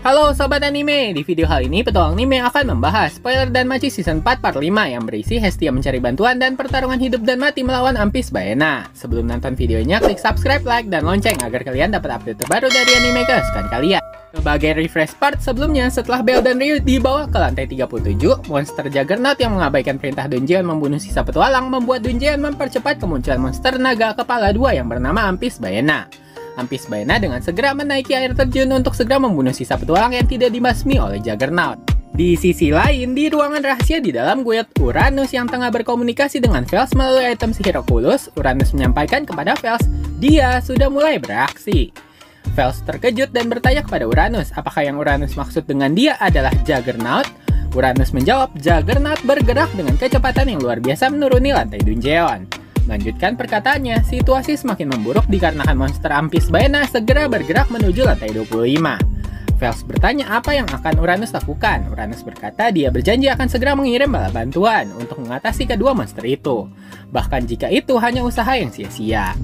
Halo Sobat Anime, di video kali ini Petualang Anime akan membahas spoiler Danmachi Season 4 Part 5 yang berisi Hestia mencari bantuan dan pertarungan hidup dan mati melawan Ampis Baena. Sebelum nonton videonya, klik subscribe, like, dan lonceng agar kalian dapat update terbaru dari anime kesukaan kalian. Sebagai refresh part sebelumnya, setelah Bell dan Ryu dibawa ke lantai 37, monster Juggernaut yang mengabaikan perintah Dungeon membunuh sisa petualang membuat Dungeon mempercepat kemunculan monster naga kepala dua yang bernama Ampis Baena. Ampis Baena dengan segera menaiki air terjun untuk segera membunuh sisa petualang yang tidak dibasmi oleh Juggernaut. Di sisi lain, di ruangan rahasia di dalam guild Uranus yang tengah berkomunikasi dengan Vels melalui item sihir Oculus, Uranus menyampaikan kepada Vels, dia sudah mulai beraksi. Vels terkejut dan bertanya kepada Uranus, apakah yang Uranus maksud dengan dia adalah Juggernaut? Uranus menjawab, Juggernaut bergerak dengan kecepatan yang luar biasa menuruni lantai Dungeon. Lanjutkan perkataannya, situasi semakin memburuk dikarenakan monster Ampis Baena segera bergerak menuju lantai 25. Vels bertanya apa yang akan Uranus lakukan. Uranus berkata dia berjanji akan segera mengirim bala bantuan untuk mengatasi kedua monster itu. Bahkan jika itu hanya usaha yang sia-sia.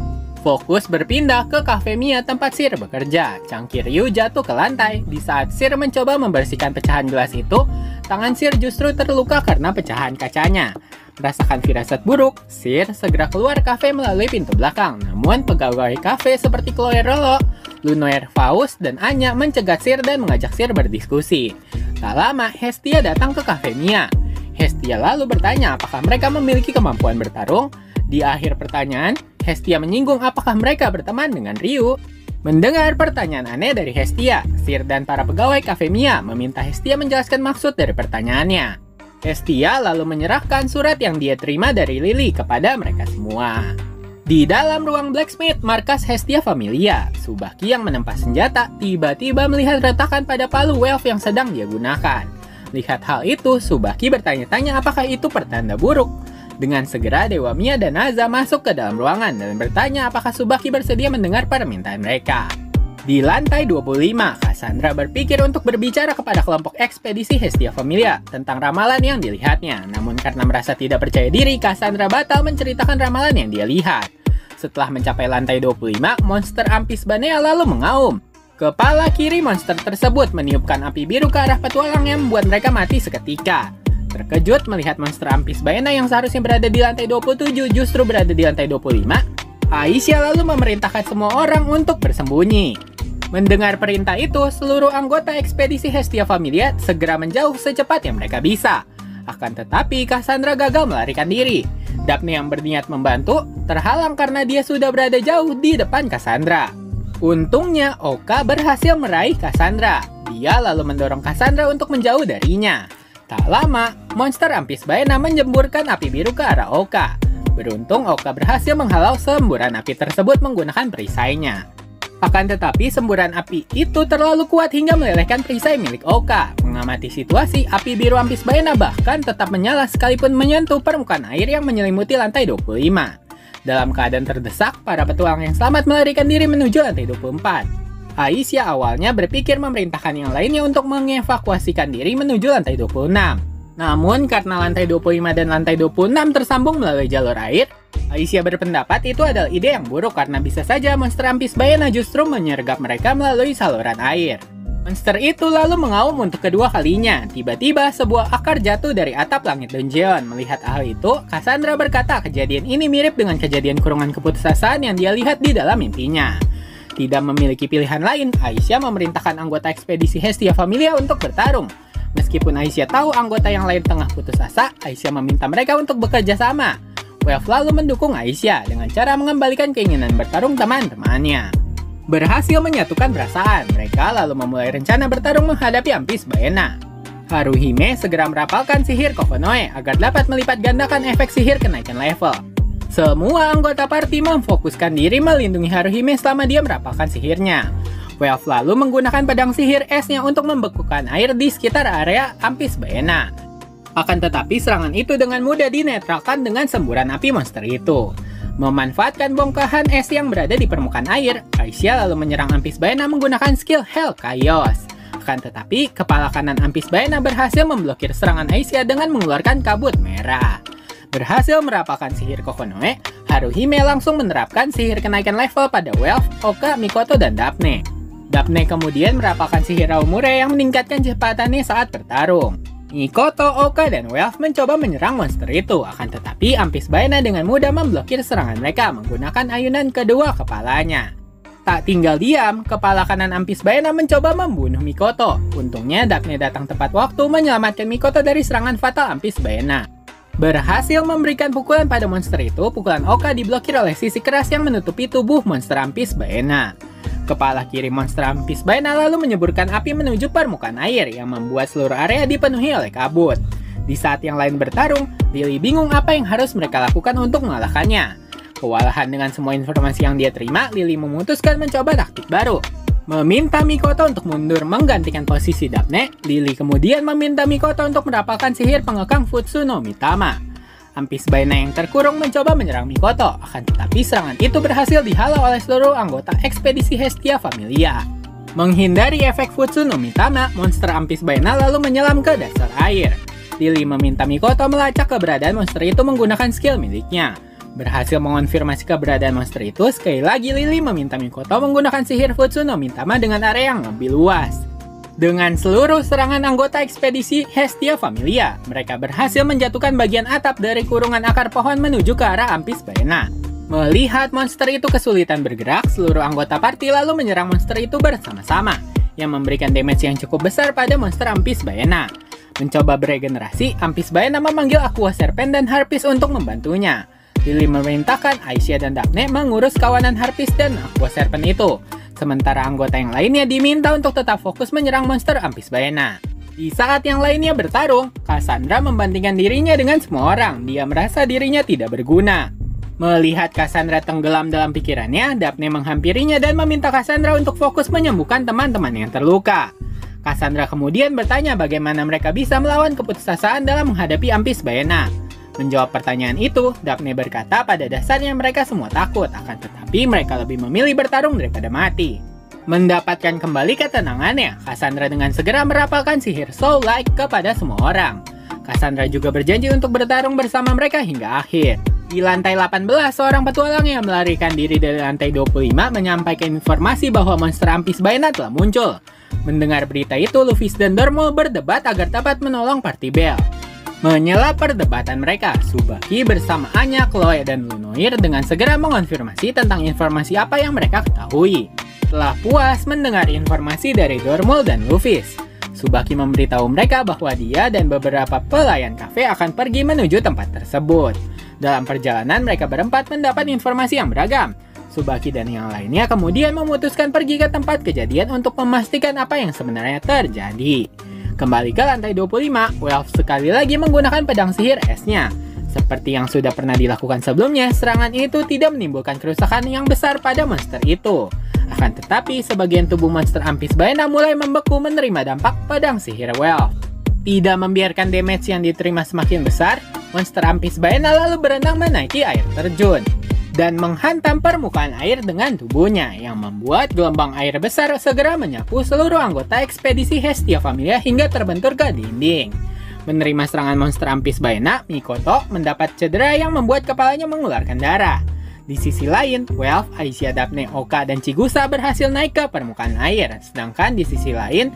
Fokus berpindah ke Cafe Mia tempat Sir bekerja. Cangkir Ryu jatuh ke lantai. Di saat Sir mencoba membersihkan pecahan gelas itu, tangan Sir justru terluka karena pecahan kacanya. Merasakan firasat buruk, Sir segera keluar kafe melalui pintu belakang. Namun pegawai kafe seperti Chloe Rollo, Lunoir Faust, dan Anya mencegat Sir dan mengajak Sir berdiskusi. Tak lama, Hestia datang ke Cafe Mia. Hestia lalu bertanya apakah mereka memiliki kemampuan bertarung. Di akhir pertanyaan, Hestia menyinggung apakah mereka berteman dengan Ryu. Mendengar pertanyaan aneh dari Hestia, Sir dan para pegawai Cafe Mia meminta Hestia menjelaskan maksud dari pertanyaannya. Hestia lalu menyerahkan surat yang dia terima dari Lily kepada mereka semua. Di dalam ruang blacksmith markas Hestia Familia, Tsubaki yang menempa senjata tiba-tiba melihat retakan pada palu Welf yang sedang dia gunakan. Lihat hal itu, Tsubaki bertanya-tanya apakah itu pertanda buruk. Dengan segera Dewa Mia dan Naza masuk ke dalam ruangan dan bertanya apakah Tsubaki bersedia mendengar permintaan mereka. Di lantai 25, Cassandra berpikir untuk berbicara kepada kelompok ekspedisi Hestia Familia tentang ramalan yang dilihatnya. Namun karena merasa tidak percaya diri, Cassandra batal menceritakan ramalan yang dia lihat. Setelah mencapai lantai 25, monster Ampis Baena lalu mengaum. Kepala kiri monster tersebut meniupkan api biru ke arah petualang yang membuat mereka mati seketika. Terkejut melihat monster Ampis Baena yang seharusnya berada di lantai 27 justru berada di lantai 25, Aisyah lalu memerintahkan semua orang untuk bersembunyi. Mendengar perintah itu, seluruh anggota ekspedisi Hestia Familia segera menjauh secepat yang mereka bisa. Akan tetapi, Cassandra gagal melarikan diri. Daphne yang berniat membantu, terhalang karena dia sudah berada jauh di depan Cassandra. Untungnya, Oka berhasil meraih Cassandra. Dia lalu mendorong Cassandra untuk menjauh darinya. Tak lama, monster Ampis Baena menjemburkan api biru ke arah Oka. Beruntung, Oka berhasil menghalau semburan api tersebut menggunakan perisainya. Akan tetapi, semburan api itu terlalu kuat hingga melelehkan perisai milik Oka. Mengamati situasi, api biru Ampis Baena bahkan tetap menyala sekalipun menyentuh permukaan air yang menyelimuti lantai 25. Dalam keadaan terdesak, para petualang yang selamat melarikan diri menuju lantai 24. Aisyah awalnya berpikir memerintahkan yang lainnya untuk mengevakuasikan diri menuju lantai 26. Namun, karena lantai 25 dan lantai 26 tersambung melalui jalur air, Aisyah berpendapat itu adalah ide yang buruk karena bisa saja monster Ampis Baena justru menyergap mereka melalui saluran air. Monster itu lalu mengaum untuk kedua kalinya. Tiba-tiba sebuah akar jatuh dari atap langit Dungeon. Melihat hal itu, Cassandra berkata kejadian ini mirip dengan kejadian kurungan keputusasaan yang dia lihat di dalam mimpinya. Tidak memiliki pilihan lain, Aisyah memerintahkan anggota ekspedisi Hestia Familia untuk bertarung. Meskipun Aisyah tahu anggota yang lain tengah putus asa, Aisyah meminta mereka untuk bekerja sama. Welf lalu mendukung Aisyah dengan cara mengembalikan keinginan bertarung teman-temannya. Berhasil menyatukan perasaan, mereka lalu memulai rencana bertarung menghadapi Ampis Baena. Haruhime segera merapalkan sihir Kokonoe agar dapat melipat gandakan efek sihir kenaikan level. Semua anggota party memfokuskan diri melindungi Haruhime selama dia merapalkan sihirnya. Welf lalu menggunakan pedang sihir esnya untuk membekukan air di sekitar area Ampis Baena. Akan tetapi serangan itu dengan mudah dinetralkan dengan semburan api monster itu. Memanfaatkan bongkahan es yang berada di permukaan air, Aisyah lalu menyerang Ampis Baena menggunakan skill Hell Chaos. Akan tetapi, kepala kanan Ampis Baena berhasil memblokir serangan Aisyah dengan mengeluarkan kabut merah. Berhasil merapalkan sihir Kokonoe, Haruhime langsung menerapkan sihir kenaikan level pada Welf, Oka, Mikoto, dan Daphne. Daphne kemudian merapalkan sihir Raumure yang meningkatkan kecepatannya saat bertarung. Mikoto, Oka, dan Welf mencoba menyerang monster itu, akan tetapi Ampis Baena dengan mudah memblokir serangan mereka menggunakan ayunan kedua kepalanya. Tak tinggal diam, kepala kanan Ampis Baena mencoba membunuh Mikoto. Untungnya Daphne datang tepat waktu menyelamatkan Mikoto dari serangan fatal Ampis Baena. Berhasil memberikan pukulan pada monster itu, pukulan Oka diblokir oleh sisi keras yang menutupi tubuh monster Ampis Baena. Kepala kiri monster Ampis Baena lalu menyemburkan api menuju permukaan air yang membuat seluruh area dipenuhi oleh kabut. Di saat yang lain bertarung, Lily bingung apa yang harus mereka lakukan untuk mengalahkannya. Kewalahan dengan semua informasi yang dia terima, Lily memutuskan mencoba taktik baru. Meminta Mikoto untuk mundur menggantikan posisi Daphne, Lily kemudian meminta Mikoto untuk merapalkan sihir pengekang Futsu no Mitama. Ampis Baena yang terkurung mencoba menyerang Mikoto, akan tetapi serangan itu berhasil dihalau oleh seluruh anggota ekspedisi Hestia Familia. Menghindari efek Futsu no Mitama, monster Ampis Baena lalu menyelam ke dasar air. Lily meminta Mikoto melacak keberadaan monster itu menggunakan skill miliknya. Berhasil mengonfirmasi keberadaan monster itu, sekali lagi Lily meminta Mikoto menggunakan sihir Futsu no Mitama dengan area yang lebih luas. Dengan seluruh serangan anggota ekspedisi Hestia Familia, mereka berhasil menjatuhkan bagian atap dari kurungan akar pohon menuju ke arah Ampis Baena. Melihat monster itu kesulitan bergerak, seluruh anggota party lalu menyerang monster itu bersama-sama, yang memberikan damage yang cukup besar pada monster Ampis Baena. Mencoba beregenerasi, Ampis Baena memanggil Aqua Serpent dan Harpies untuk membantunya. Lily memerintahkan Aisyah dan Daphne mengurus kawanan Harpies dan Aqua Serpent itu. Sementara anggota yang lainnya diminta untuk tetap fokus menyerang monster Ampis Baena. Di saat yang lainnya bertarung, Cassandra membandingkan dirinya dengan semua orang. Dia merasa dirinya tidak berguna. Melihat Cassandra tenggelam dalam pikirannya, Daphne menghampirinya dan meminta Cassandra untuk fokus menyembuhkan teman-teman yang terluka. Cassandra kemudian bertanya bagaimana mereka bisa melawan keputusasaan dalam menghadapi Ampis Baena. Menjawab pertanyaan itu, Daphne berkata pada dasarnya mereka semua takut, akan tetapi mereka lebih memilih bertarung daripada mati. Mendapatkan kembali ketenangannya, Cassandra dengan segera merapalkan sihir Soul Like kepada semua orang. Cassandra juga berjanji untuk bertarung bersama mereka hingga akhir. Di lantai 18, seorang petualang yang melarikan diri dari lantai 25 menyampaikan informasi bahwa monster Ampis Baena telah muncul. Mendengar berita itu, Luffy dan Dormo berdebat agar dapat menolong Party Bell. Menyela perdebatan mereka, Tsubaki bersama Anya, Chloe, dan Lunoir dengan segera mengonfirmasi tentang informasi apa yang mereka ketahui. Setelah puas mendengar informasi dari Dormo dan Luffy, Tsubaki memberitahu mereka bahwa dia dan beberapa pelayan kafe akan pergi menuju tempat tersebut. Dalam perjalanan, mereka berempat mendapat informasi yang beragam. Tsubaki dan yang lainnya kemudian memutuskan pergi ke tempat kejadian untuk memastikan apa yang sebenarnya terjadi. Kembali ke lantai 25, Welf sekali lagi menggunakan pedang sihir esnya. Seperti yang sudah pernah dilakukan sebelumnya, serangan itu tidak menimbulkan kerusakan yang besar pada monster itu. Akan tetapi, sebagian tubuh monster Ampis Baena mulai membeku menerima dampak pedang sihir Welf. Tidak membiarkan damage yang diterima semakin besar, monster Ampis Baena lalu berenang menaiki air terjun dan menghantam permukaan air dengan tubuhnya, yang membuat gelombang air besar segera menyapu seluruh anggota ekspedisi Hestia Familia hingga terbentur ke dinding. Menerima serangan monster Ampis Baena, Mikoto mendapat cedera yang membuat kepalanya mengeluarkan darah. Di sisi lain, Welf, Aisyah, Daphne, Oka, dan Chigusa berhasil naik ke permukaan air. Sedangkan di sisi lain,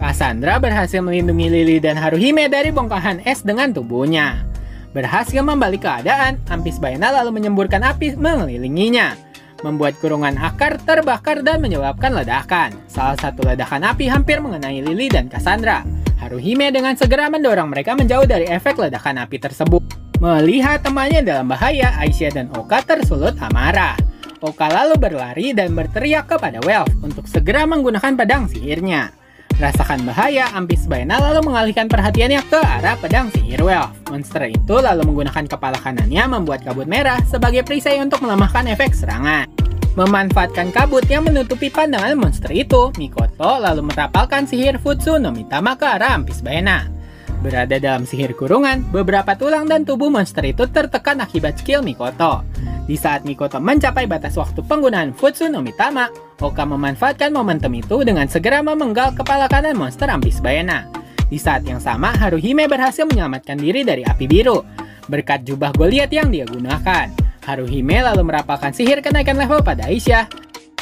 Cassandra berhasil melindungi Lily dan Haruhime dari bongkahan es dengan tubuhnya. Berhasil membalik keadaan, Ampis Baena lalu menyemburkan api mengelilinginya, membuat kurungan akar terbakar dan menyebabkan ledakan. Salah satu ledakan api hampir mengenai Lily dan Cassandra. Haruhime dengan segera mendorong mereka menjauh dari efek ledakan api tersebut. Melihat temannya dalam bahaya, Aisyah dan Oka tersulut amarah. Oka lalu berlari dan berteriak kepada Welf untuk segera menggunakan pedang sihirnya. Rasakan bahaya, Ampis Baena lalu mengalihkan perhatiannya ke arah pedang sihir Welf. Monster itu lalu menggunakan kepala kanannya membuat kabut merah sebagai perisai untuk melemahkan efek serangan. Memanfaatkan kabut yang menutupi pandangan monster itu, Mikoto lalu merapalkan sihir Futsu no Mitama ke arah Ampis Baena. Berada dalam sihir kurungan, beberapa tulang dan tubuh monster itu tertekan akibat skill Mikoto. Di saat Mikoto mencapai batas waktu penggunaan Futsu no Mitama, Oka memanfaatkan momentum itu dengan segera memenggal kepala kanan monster Ampis Baena. Di saat yang sama, Haruhime berhasil menyelamatkan diri dari api biru berkat jubah Goliath yang dia gunakan. Haruhime lalu merapalkan sihir kenaikan level pada Aisyah.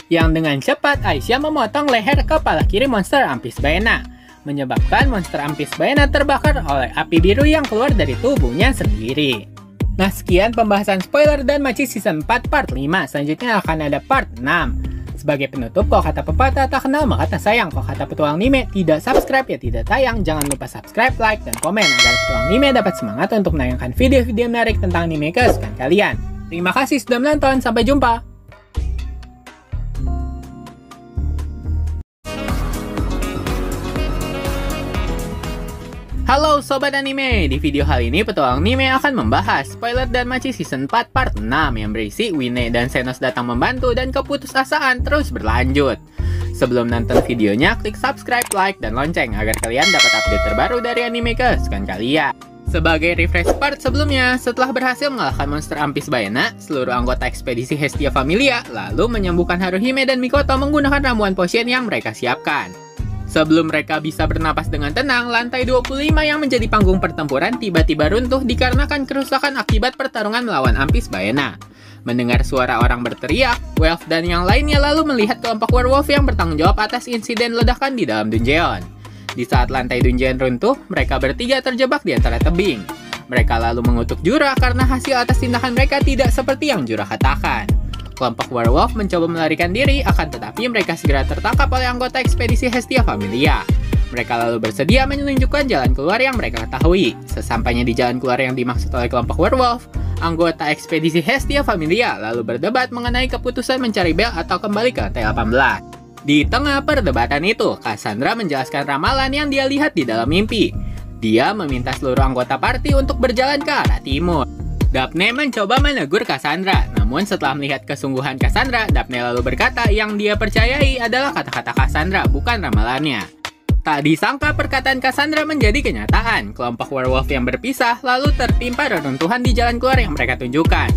yang dengan cepat Aisyah memotong leher kepala kiri monster Ampis Baena, menyebabkan monster Ampis Baena terbakar oleh api biru yang keluar dari tubuhnya sendiri. Nah, sekian pembahasan spoiler dan Machi Season 4 Part 5. Selanjutnya akan ada Part 6. Sebagai penutup, kalau kata pepatah tak kenal maka tak sayang. Kalau kata petualang anime, tidak subscribe ya tidak tayang. Jangan lupa subscribe, like, dan komen agar petualang anime dapat semangat untuk menayangkan video-video menarik tentang anime kesukaan kalian. Terima kasih sudah menonton, sampai jumpa! Halo Sobat Anime, di video kali ini petualang anime akan membahas spoiler dan Machi Season 4 Part 6 yang berisi Wine dan Xenos datang membantu dan keputusasaan terus berlanjut. Sebelum nonton videonya, klik subscribe, like, dan lonceng agar kalian dapat update terbaru dari anime kesukaan kalian. Sebagai refresh part sebelumnya, setelah berhasil mengalahkan monster Ampis Baena, seluruh anggota ekspedisi Hestia Familia lalu menyembuhkan Haruhime dan Mikoto menggunakan ramuan potion yang mereka siapkan. Sebelum mereka bisa bernapas dengan tenang, lantai 25 yang menjadi panggung pertempuran tiba-tiba runtuh dikarenakan kerusakan akibat pertarungan melawan Ampis Baena. Mendengar suara orang berteriak, Welf dan yang lainnya lalu melihat kelompok werewolf yang bertanggung jawab atas insiden ledakan di dalam dungeon. Di saat lantai dungeon runtuh, mereka bertiga terjebak di antara tebing. Mereka lalu mengutuk Jura karena hasil atas tindakan mereka tidak seperti yang Jura katakan. Kelompok werewolf mencoba melarikan diri, akan tetapi mereka segera tertangkap oleh anggota ekspedisi Hestia Familia. Mereka lalu bersedia menunjukkan jalan keluar yang mereka ketahui. Sesampainya di jalan keluar yang dimaksud oleh kelompok werewolf, anggota ekspedisi Hestia Familia lalu berdebat mengenai keputusan mencari Bel atau kembali ke lantai 18. Di tengah perdebatan itu, Cassandra menjelaskan ramalan yang dia lihat di dalam mimpi. Dia meminta seluruh anggota party untuk berjalan ke arah timur. Daphne mencoba menegur Cassandra, namun setelah melihat kesungguhan Cassandra, Daphne lalu berkata yang dia percayai adalah kata-kata Cassandra, bukan ramalannya. Tak disangka perkataan Cassandra menjadi kenyataan. Kelompok werewolf yang berpisah lalu tertimpa reruntuhan di jalan keluar yang mereka tunjukkan.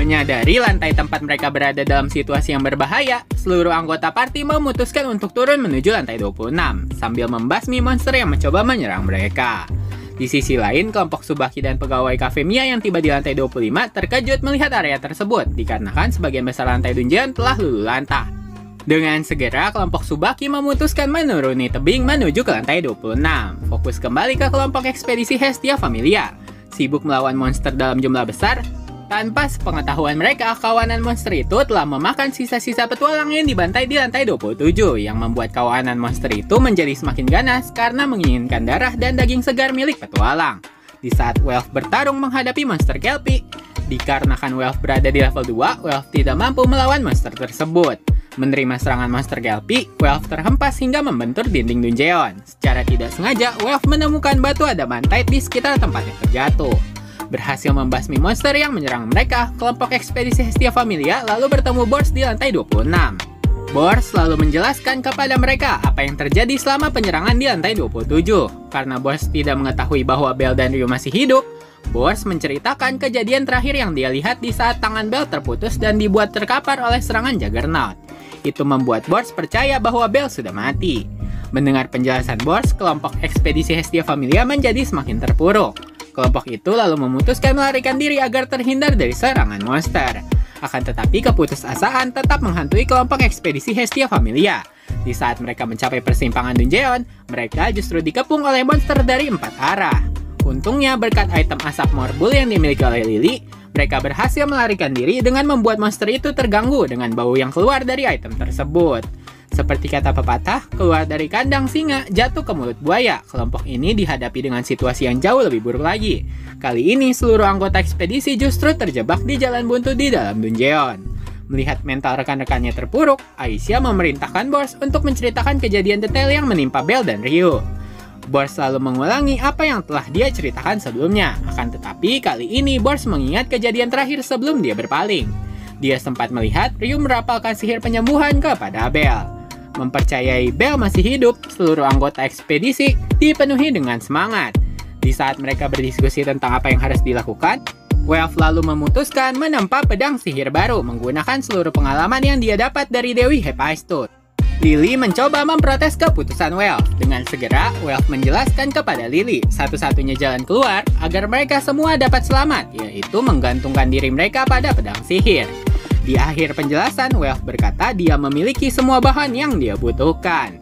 Menyadari lantai tempat mereka berada dalam situasi yang berbahaya, seluruh anggota party memutuskan untuk turun menuju lantai 26, sambil membasmi monster yang mencoba menyerang mereka. Di sisi lain, kelompok Tsubaki dan pegawai Cafe Mia yang tiba di lantai 25 terkejut melihat area tersebut, dikarenakan sebagian besar lantai dungeon telah luluh lantah. Dengan segera, kelompok Tsubaki memutuskan menuruni tebing menuju ke lantai 26, fokus kembali ke kelompok ekspedisi Hestia Familia, sibuk melawan monster dalam jumlah besar. Tanpa sepengetahuan mereka, kawanan monster itu telah memakan sisa-sisa petualang yang dibantai di lantai 27, yang membuat kawanan monster itu menjadi semakin ganas karena menginginkan darah dan daging segar milik petualang. Di saat Welf bertarung menghadapi monster Kelpie, dikarenakan Welf berada di level 2, Welf tidak mampu melawan monster tersebut. Menerima serangan monster Kelpie, Welf terhempas hingga membentur dinding dungeon. Secara tidak sengaja, Welf menemukan batu adamantite di sekitar tempatnya terjatuh. Berhasil membasmi monster yang menyerang mereka, kelompok ekspedisi Hestia Familia lalu bertemu Bors di lantai 26. Bors lalu menjelaskan kepada mereka apa yang terjadi selama penyerangan di lantai 27. Karena Bors tidak mengetahui bahwa Bel dan Ryu masih hidup, Bors menceritakan kejadian terakhir yang dia lihat di saat tangan Bel terputus dan dibuat terkapar oleh serangan Juggernaut. Itu membuat Bors percaya bahwa Bel sudah mati. Mendengar penjelasan Bors, kelompok ekspedisi Hestia Familia menjadi semakin terpuruk. Kelompok itu lalu memutuskan melarikan diri agar terhindar dari serangan monster. Akan tetapi keputusasaan tetap menghantui kelompok ekspedisi Hestia Familia. Di saat mereka mencapai persimpangan dungeon, mereka justru dikepung oleh monster dari 4 arah. Untungnya berkat item asap morbul yang dimiliki oleh Lily, mereka berhasil melarikan diri dengan membuat monster itu terganggu dengan bau yang keluar dari item tersebut. Seperti kata pepatah, keluar dari kandang singa, jatuh ke mulut buaya. Kelompok ini dihadapi dengan situasi yang jauh lebih buruk lagi. Kali ini, seluruh anggota ekspedisi justru terjebak di jalan buntu di dalam dungeon. Melihat mental rekan-rekannya terpuruk, Aisyah memerintahkan Bors untuk menceritakan kejadian detail yang menimpa Bel dan Ryu. Bors selalu mengulangi apa yang telah dia ceritakan sebelumnya. Akan tetapi, kali ini Bors mengingat kejadian terakhir sebelum dia berpaling. Dia sempat melihat Ryu merapalkan sihir penyembuhan kepada Bel. Mempercayai Bel masih hidup, seluruh anggota ekspedisi dipenuhi dengan semangat. Di saat mereka berdiskusi tentang apa yang harus dilakukan, Welf lalu memutuskan menempa pedang sihir baru menggunakan seluruh pengalaman yang dia dapat dari Dewi Hephaestus. Lily mencoba memprotes keputusan Welf. Dengan segera, Welf menjelaskan kepada Lily satu-satunya jalan keluar agar mereka semua dapat selamat, yaitu menggantungkan diri mereka pada pedang sihir. Di akhir penjelasan, Welf berkata dia memiliki semua bahan yang dia butuhkan.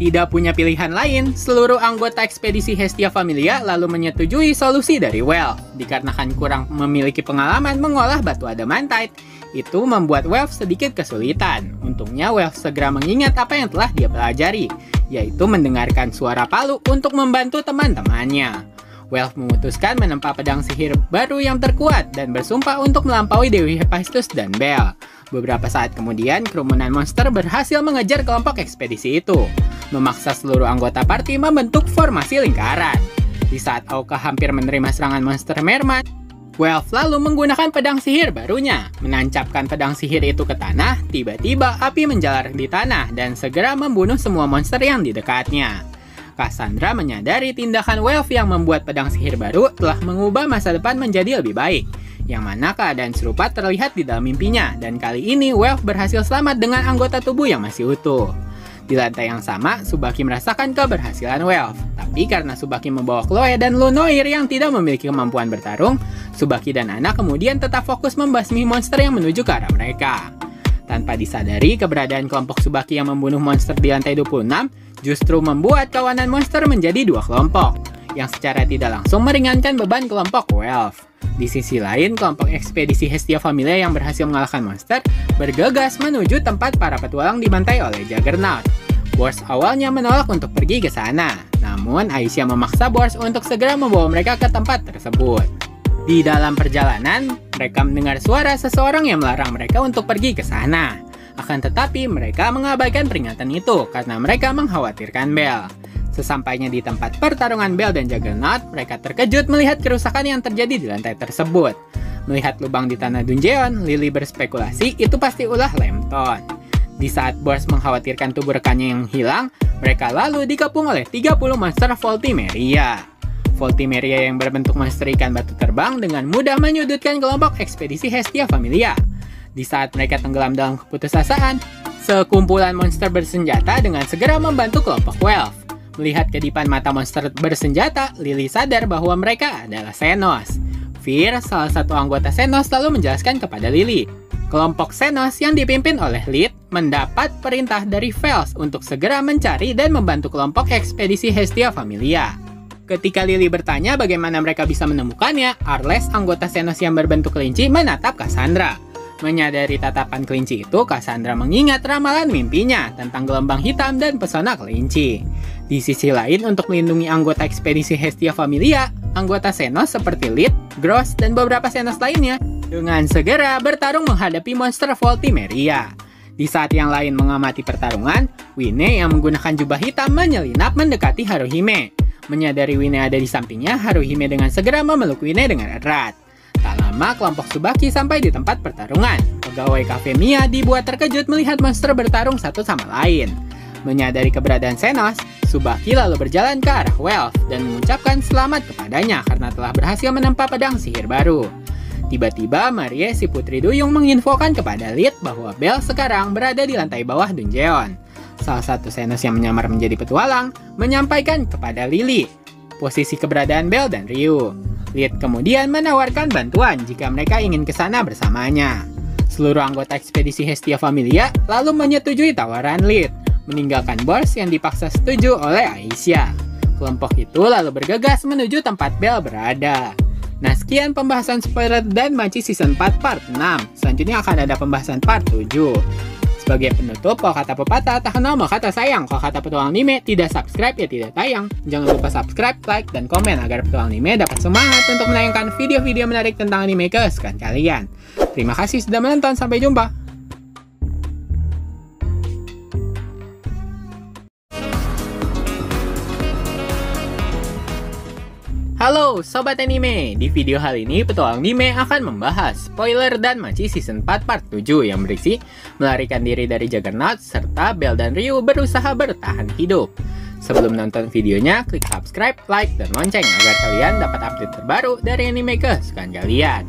Tidak punya pilihan lain, seluruh anggota ekspedisi Hestia Familia lalu menyetujui solusi dari Welf. Dikarenakan kurang memiliki pengalaman mengolah batu adamantite, itu membuat Welf sedikit kesulitan. Untungnya Welf segera mengingat apa yang telah dia pelajari, yaitu mendengarkan suara palu untuk membantu teman-temannya. Welf memutuskan menempa pedang sihir baru yang terkuat dan bersumpah untuk melampaui Dewi Hephaestus dan Bel. Beberapa saat kemudian, kerumunan monster berhasil mengejar kelompok ekspedisi itu, memaksa seluruh anggota party membentuk formasi lingkaran. Di saat Auka hampir menerima serangan monster Merman, Welf lalu menggunakan pedang sihir barunya. Menancapkan pedang sihir itu ke tanah, tiba-tiba api menjalar di tanah dan segera membunuh semua monster yang di dekatnya. Cassandra menyadari tindakan Welf yang membuat pedang sihir baru telah mengubah masa depan menjadi lebih baik, yang mana keadaan serupa terlihat di dalam mimpinya, dan kali ini Welf berhasil selamat dengan anggota tubuh yang masih utuh. Di lantai yang sama, Tsubaki merasakan keberhasilan Welf, tapi karena Tsubaki membawa Chloe dan Lunoir yang tidak memiliki kemampuan bertarung, Tsubaki dan Anna kemudian tetap fokus membasmi monster yang menuju ke arah mereka. Tanpa disadari, keberadaan kelompok Tsubaki yang membunuh monster di lantai 26 justru membuat kawanan monster menjadi dua kelompok, yang secara tidak langsung meringankan beban kelompok Welf. Di sisi lain, kelompok ekspedisi Hestia Familia yang berhasil mengalahkan monster bergegas menuju tempat para petualang dibantai oleh Juggernaut. Bors awalnya menolak untuk pergi ke sana, namun Aisyah memaksa Bors untuk segera membawa mereka ke tempat tersebut. Di dalam perjalanan, mereka mendengar suara seseorang yang melarang mereka untuk pergi ke sana. Akan tetapi, mereka mengabaikan peringatan itu karena mereka mengkhawatirkan Bel. Sesampainya di tempat pertarungan Bel dan Juggernaut, mereka terkejut melihat kerusakan yang terjadi di lantai tersebut. Melihat lubang di tanah Dungeon, Lily berspekulasi itu pasti ulah Lambton. Di saat Bors mengkhawatirkan tubuh rekannya yang hilang, mereka lalu dikepung oleh 30 monster Voltimeria. Voltimeria yang berbentuk monster ikan batu terbang dengan mudah menyudutkan kelompok ekspedisi Hestia Familia. Di saat mereka tenggelam dalam keputusasaan, sekumpulan monster bersenjata dengan segera membantu kelompok Welf. Melihat kedipan mata monster bersenjata, Lily sadar bahwa mereka adalah Xenos. Fear, salah satu anggota Xenos, lalu menjelaskan kepada Lily. Kelompok Xenos yang dipimpin oleh Lid mendapat perintah dari Vels untuk segera mencari dan membantu kelompok ekspedisi Hestia Familia. Ketika Lily bertanya bagaimana mereka bisa menemukannya, Arles, anggota Xenos yang berbentuk kelinci, menatap Cassandra. Menyadari tatapan kelinci itu, Cassandra mengingat ramalan mimpinya tentang gelombang hitam dan pesona kelinci. Di sisi lain, untuk melindungi anggota ekspedisi Hestia Familia, anggota Xenos seperti Lid, Gross, dan beberapa Xenos lainnya dengan segera bertarung menghadapi monster Voltimeria. Di saat yang lain mengamati pertarungan, Winne yang menggunakan jubah hitam menyelinap mendekati Haruhime. Menyadari Winne ada di sampingnya, Haruhime dengan segera memeluk Winne dengan erat. Tak lama, kelompok Tsubaki sampai di tempat pertarungan. Pegawai Cafe Mia dibuat terkejut melihat monster bertarung satu sama lain. Menyadari keberadaan Xenos, Tsubaki lalu berjalan ke arah Welf dan mengucapkan selamat kepadanya karena telah berhasil menempa pedang sihir baru. Tiba-tiba, Marie, si putri duyung, menginfokan kepada Lid bahwa Bel sekarang berada di lantai bawah Dungeon. Salah satu Xenos yang menyamar menjadi petualang menyampaikan kepada Lily posisi keberadaan Bel dan Ryu. Lid kemudian menawarkan bantuan jika mereka ingin ke sana bersamanya. Seluruh anggota ekspedisi Hestia Familia lalu menyetujui tawaran Lid, meninggalkan Bors yang dipaksa setuju oleh Aisyah. Kelompok itu lalu bergegas menuju tempat Bel berada. Nah, sekian pembahasan spoiler dan Machi Season 4 Part 6. Selanjutnya akan ada pembahasan Part 7. Sebagai penutup, kalau kata pepatah, tak kenal maka kata sayang. Kalau kata petualang anime, tidak subscribe ya tidak tayang. Jangan lupa subscribe, like, dan komen agar petualang anime dapat semangat untuk menayangkan video-video menarik tentang anime kesukaan kalian. Terima kasih sudah menonton, sampai jumpa. Halo Sobat Anime, di video kali ini Petualang Anime akan membahas spoiler dan Machi Season 4 Part 7 yang berisi melarikan diri dari Juggernaut serta Bel dan Ryu berusaha bertahan hidup. Sebelum nonton videonya, klik subscribe, like, dan lonceng agar kalian dapat update terbaru dari anime kesukaan kalian.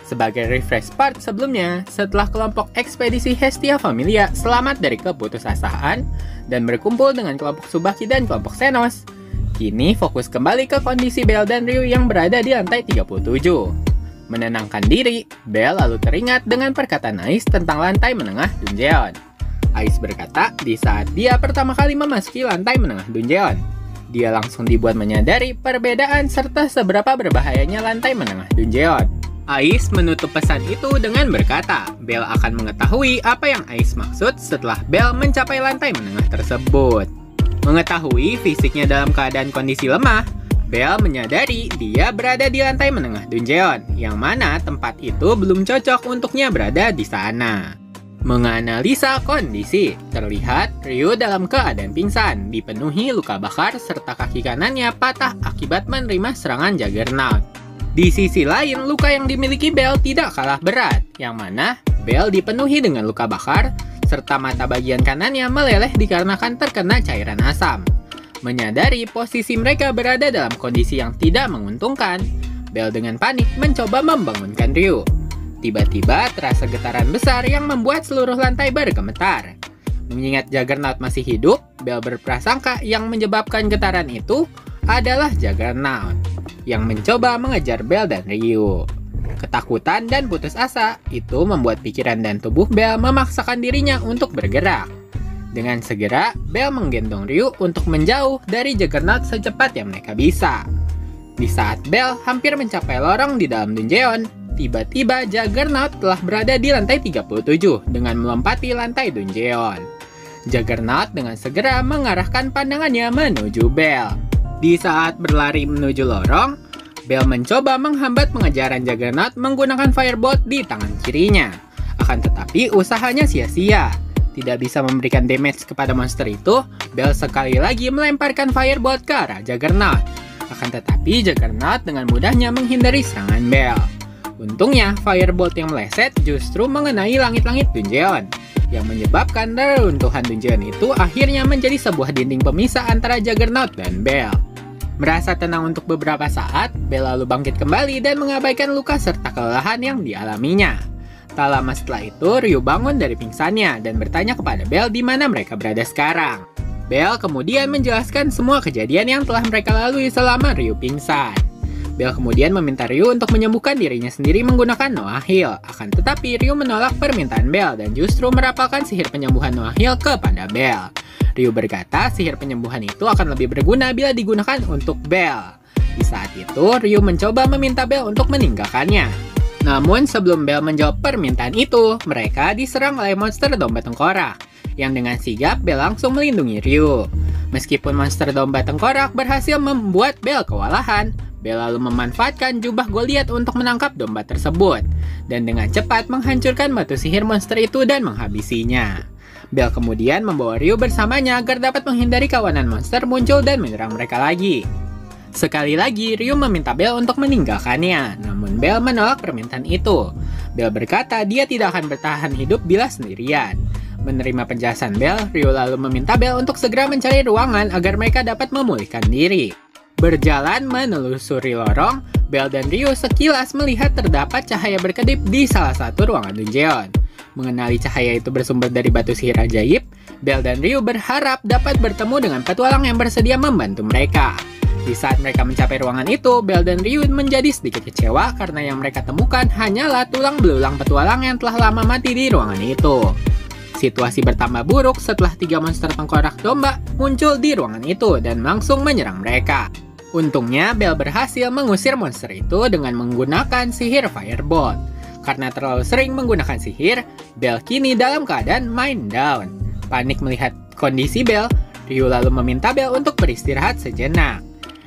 Sebagai refresh part sebelumnya, setelah kelompok ekspedisi Hestia Familia selamat dari keputusasaan dan berkumpul dengan kelompok Tsubaki dan kelompok Xenos, kini fokus kembali ke kondisi Bel dan Ryu yang berada di lantai 37. Menenangkan diri, Bell lalu teringat dengan perkataan Ais tentang lantai menengah Dungeon. Ais berkata di saat dia pertama kali memasuki lantai menengah Dungeon. Dia langsung dibuat menyadari perbedaan serta seberapa berbahayanya lantai menengah Dungeon. Ais menutup pesan itu dengan berkata, Bell akan mengetahui apa yang Ais maksud setelah Bell mencapai lantai menengah tersebut. Mengetahui fisiknya dalam keadaan kondisi lemah, Bell menyadari dia berada di lantai menengah Dungeon, yang mana tempat itu belum cocok untuknya berada di sana. Menganalisa kondisi, terlihat Ryu dalam keadaan pingsan, dipenuhi luka bakar serta kaki kanannya patah akibat menerima serangan Juggernaut. Di sisi lain, luka yang dimiliki Bell tidak kalah berat, yang mana Bell dipenuhi dengan luka bakar, serta mata bagian kanannya meleleh dikarenakan terkena cairan asam. Menyadari posisi mereka berada dalam kondisi yang tidak menguntungkan, Bell dengan panik mencoba membangunkan Ryu. Tiba-tiba terasa getaran besar yang membuat seluruh lantai bergemetar. Mengingat Juggernaut masih hidup, Bell berprasangka yang menyebabkan getaran itu adalah Juggernaut yang mencoba mengejar Bell dan Ryu. Ketakutan dan putus asa itu membuat pikiran dan tubuh Bell memaksakan dirinya untuk bergerak. Dengan segera, Bell menggendong Ryu untuk menjauh dari Juggernaut secepat yang mereka bisa. Di saat Bell hampir mencapai lorong di dalam Dungeon, tiba-tiba Juggernaut telah berada di lantai 37 dengan melompati lantai Dungeon. Juggernaut dengan segera mengarahkan pandangannya menuju Bell. Di saat berlari menuju lorong, Bell mencoba menghambat pengejaran Juggernaut menggunakan Firebolt di tangan kirinya. Akan tetapi usahanya sia-sia. Tidak bisa memberikan damage kepada monster itu, Bell sekali lagi melemparkan Firebolt ke arah Juggernaut. Akan tetapi Juggernaut dengan mudahnya menghindari serangan Bell. Untungnya, Firebolt yang meleset justru mengenai langit-langit Dungeon, yang menyebabkan reruntuhan Dungeon itu akhirnya menjadi sebuah dinding pemisah antara Juggernaut dan Bell. Merasa tenang untuk beberapa saat, Bell lalu bangkit kembali dan mengabaikan luka serta kelelahan yang dialaminya. Tak lama setelah itu, Ryu bangun dari pingsannya dan bertanya kepada Bell di mana mereka berada sekarang. Bell kemudian menjelaskan semua kejadian yang telah mereka lalui selama Ryu pingsan. Bell kemudian meminta Ryu untuk menyembuhkan dirinya sendiri menggunakan Noah Heal. Akan tetapi Ryu menolak permintaan Bell dan justru merapalkan sihir penyembuhan Noah Heal kepada Bell. Ryu berkata sihir penyembuhan itu akan lebih berguna bila digunakan untuk Bell. Di saat itu, Ryu mencoba meminta Bell untuk meninggalkannya. Namun sebelum Bell menjawab permintaan itu, mereka diserang oleh monster domba tengkorak, yang dengan sigap Bell langsung melindungi Ryu. Meskipun monster domba tengkorak berhasil membuat Bell kewalahan, Bell lalu memanfaatkan jubah Goliath untuk menangkap domba tersebut, dan dengan cepat menghancurkan batu sihir monster itu dan menghabisinya. Bell kemudian membawa Ryu bersamanya agar dapat menghindari kawanan monster muncul dan menyerang mereka lagi. Sekali lagi, Ryu meminta Bell untuk meninggalkannya, namun Bell menolak permintaan itu. Bell berkata dia tidak akan bertahan hidup bila sendirian. Menerima penjelasan Bell, Ryu lalu meminta Bell untuk segera mencari ruangan agar mereka dapat memulihkan diri. Berjalan menelusuri lorong, Bell dan Ryu sekilas melihat terdapat cahaya berkedip di salah satu ruangan Dungeon. Mengenali cahaya itu bersumber dari batu sihir ajaib, Bell dan Ryu berharap dapat bertemu dengan petualang yang bersedia membantu mereka. Di saat mereka mencapai ruangan itu, Bell dan Ryu menjadi sedikit kecewa karena yang mereka temukan hanyalah tulang belulang petualang yang telah lama mati di ruangan itu. Situasi bertambah buruk setelah 3 monster tengkorak domba muncul di ruangan itu dan langsung menyerang mereka. Untungnya, Bell berhasil mengusir monster itu dengan menggunakan sihir Firebolt. Karena terlalu sering menggunakan sihir, Bell kini dalam keadaan mind down. Panik melihat kondisi Bell, Ryu lalu meminta Bell untuk beristirahat sejenak.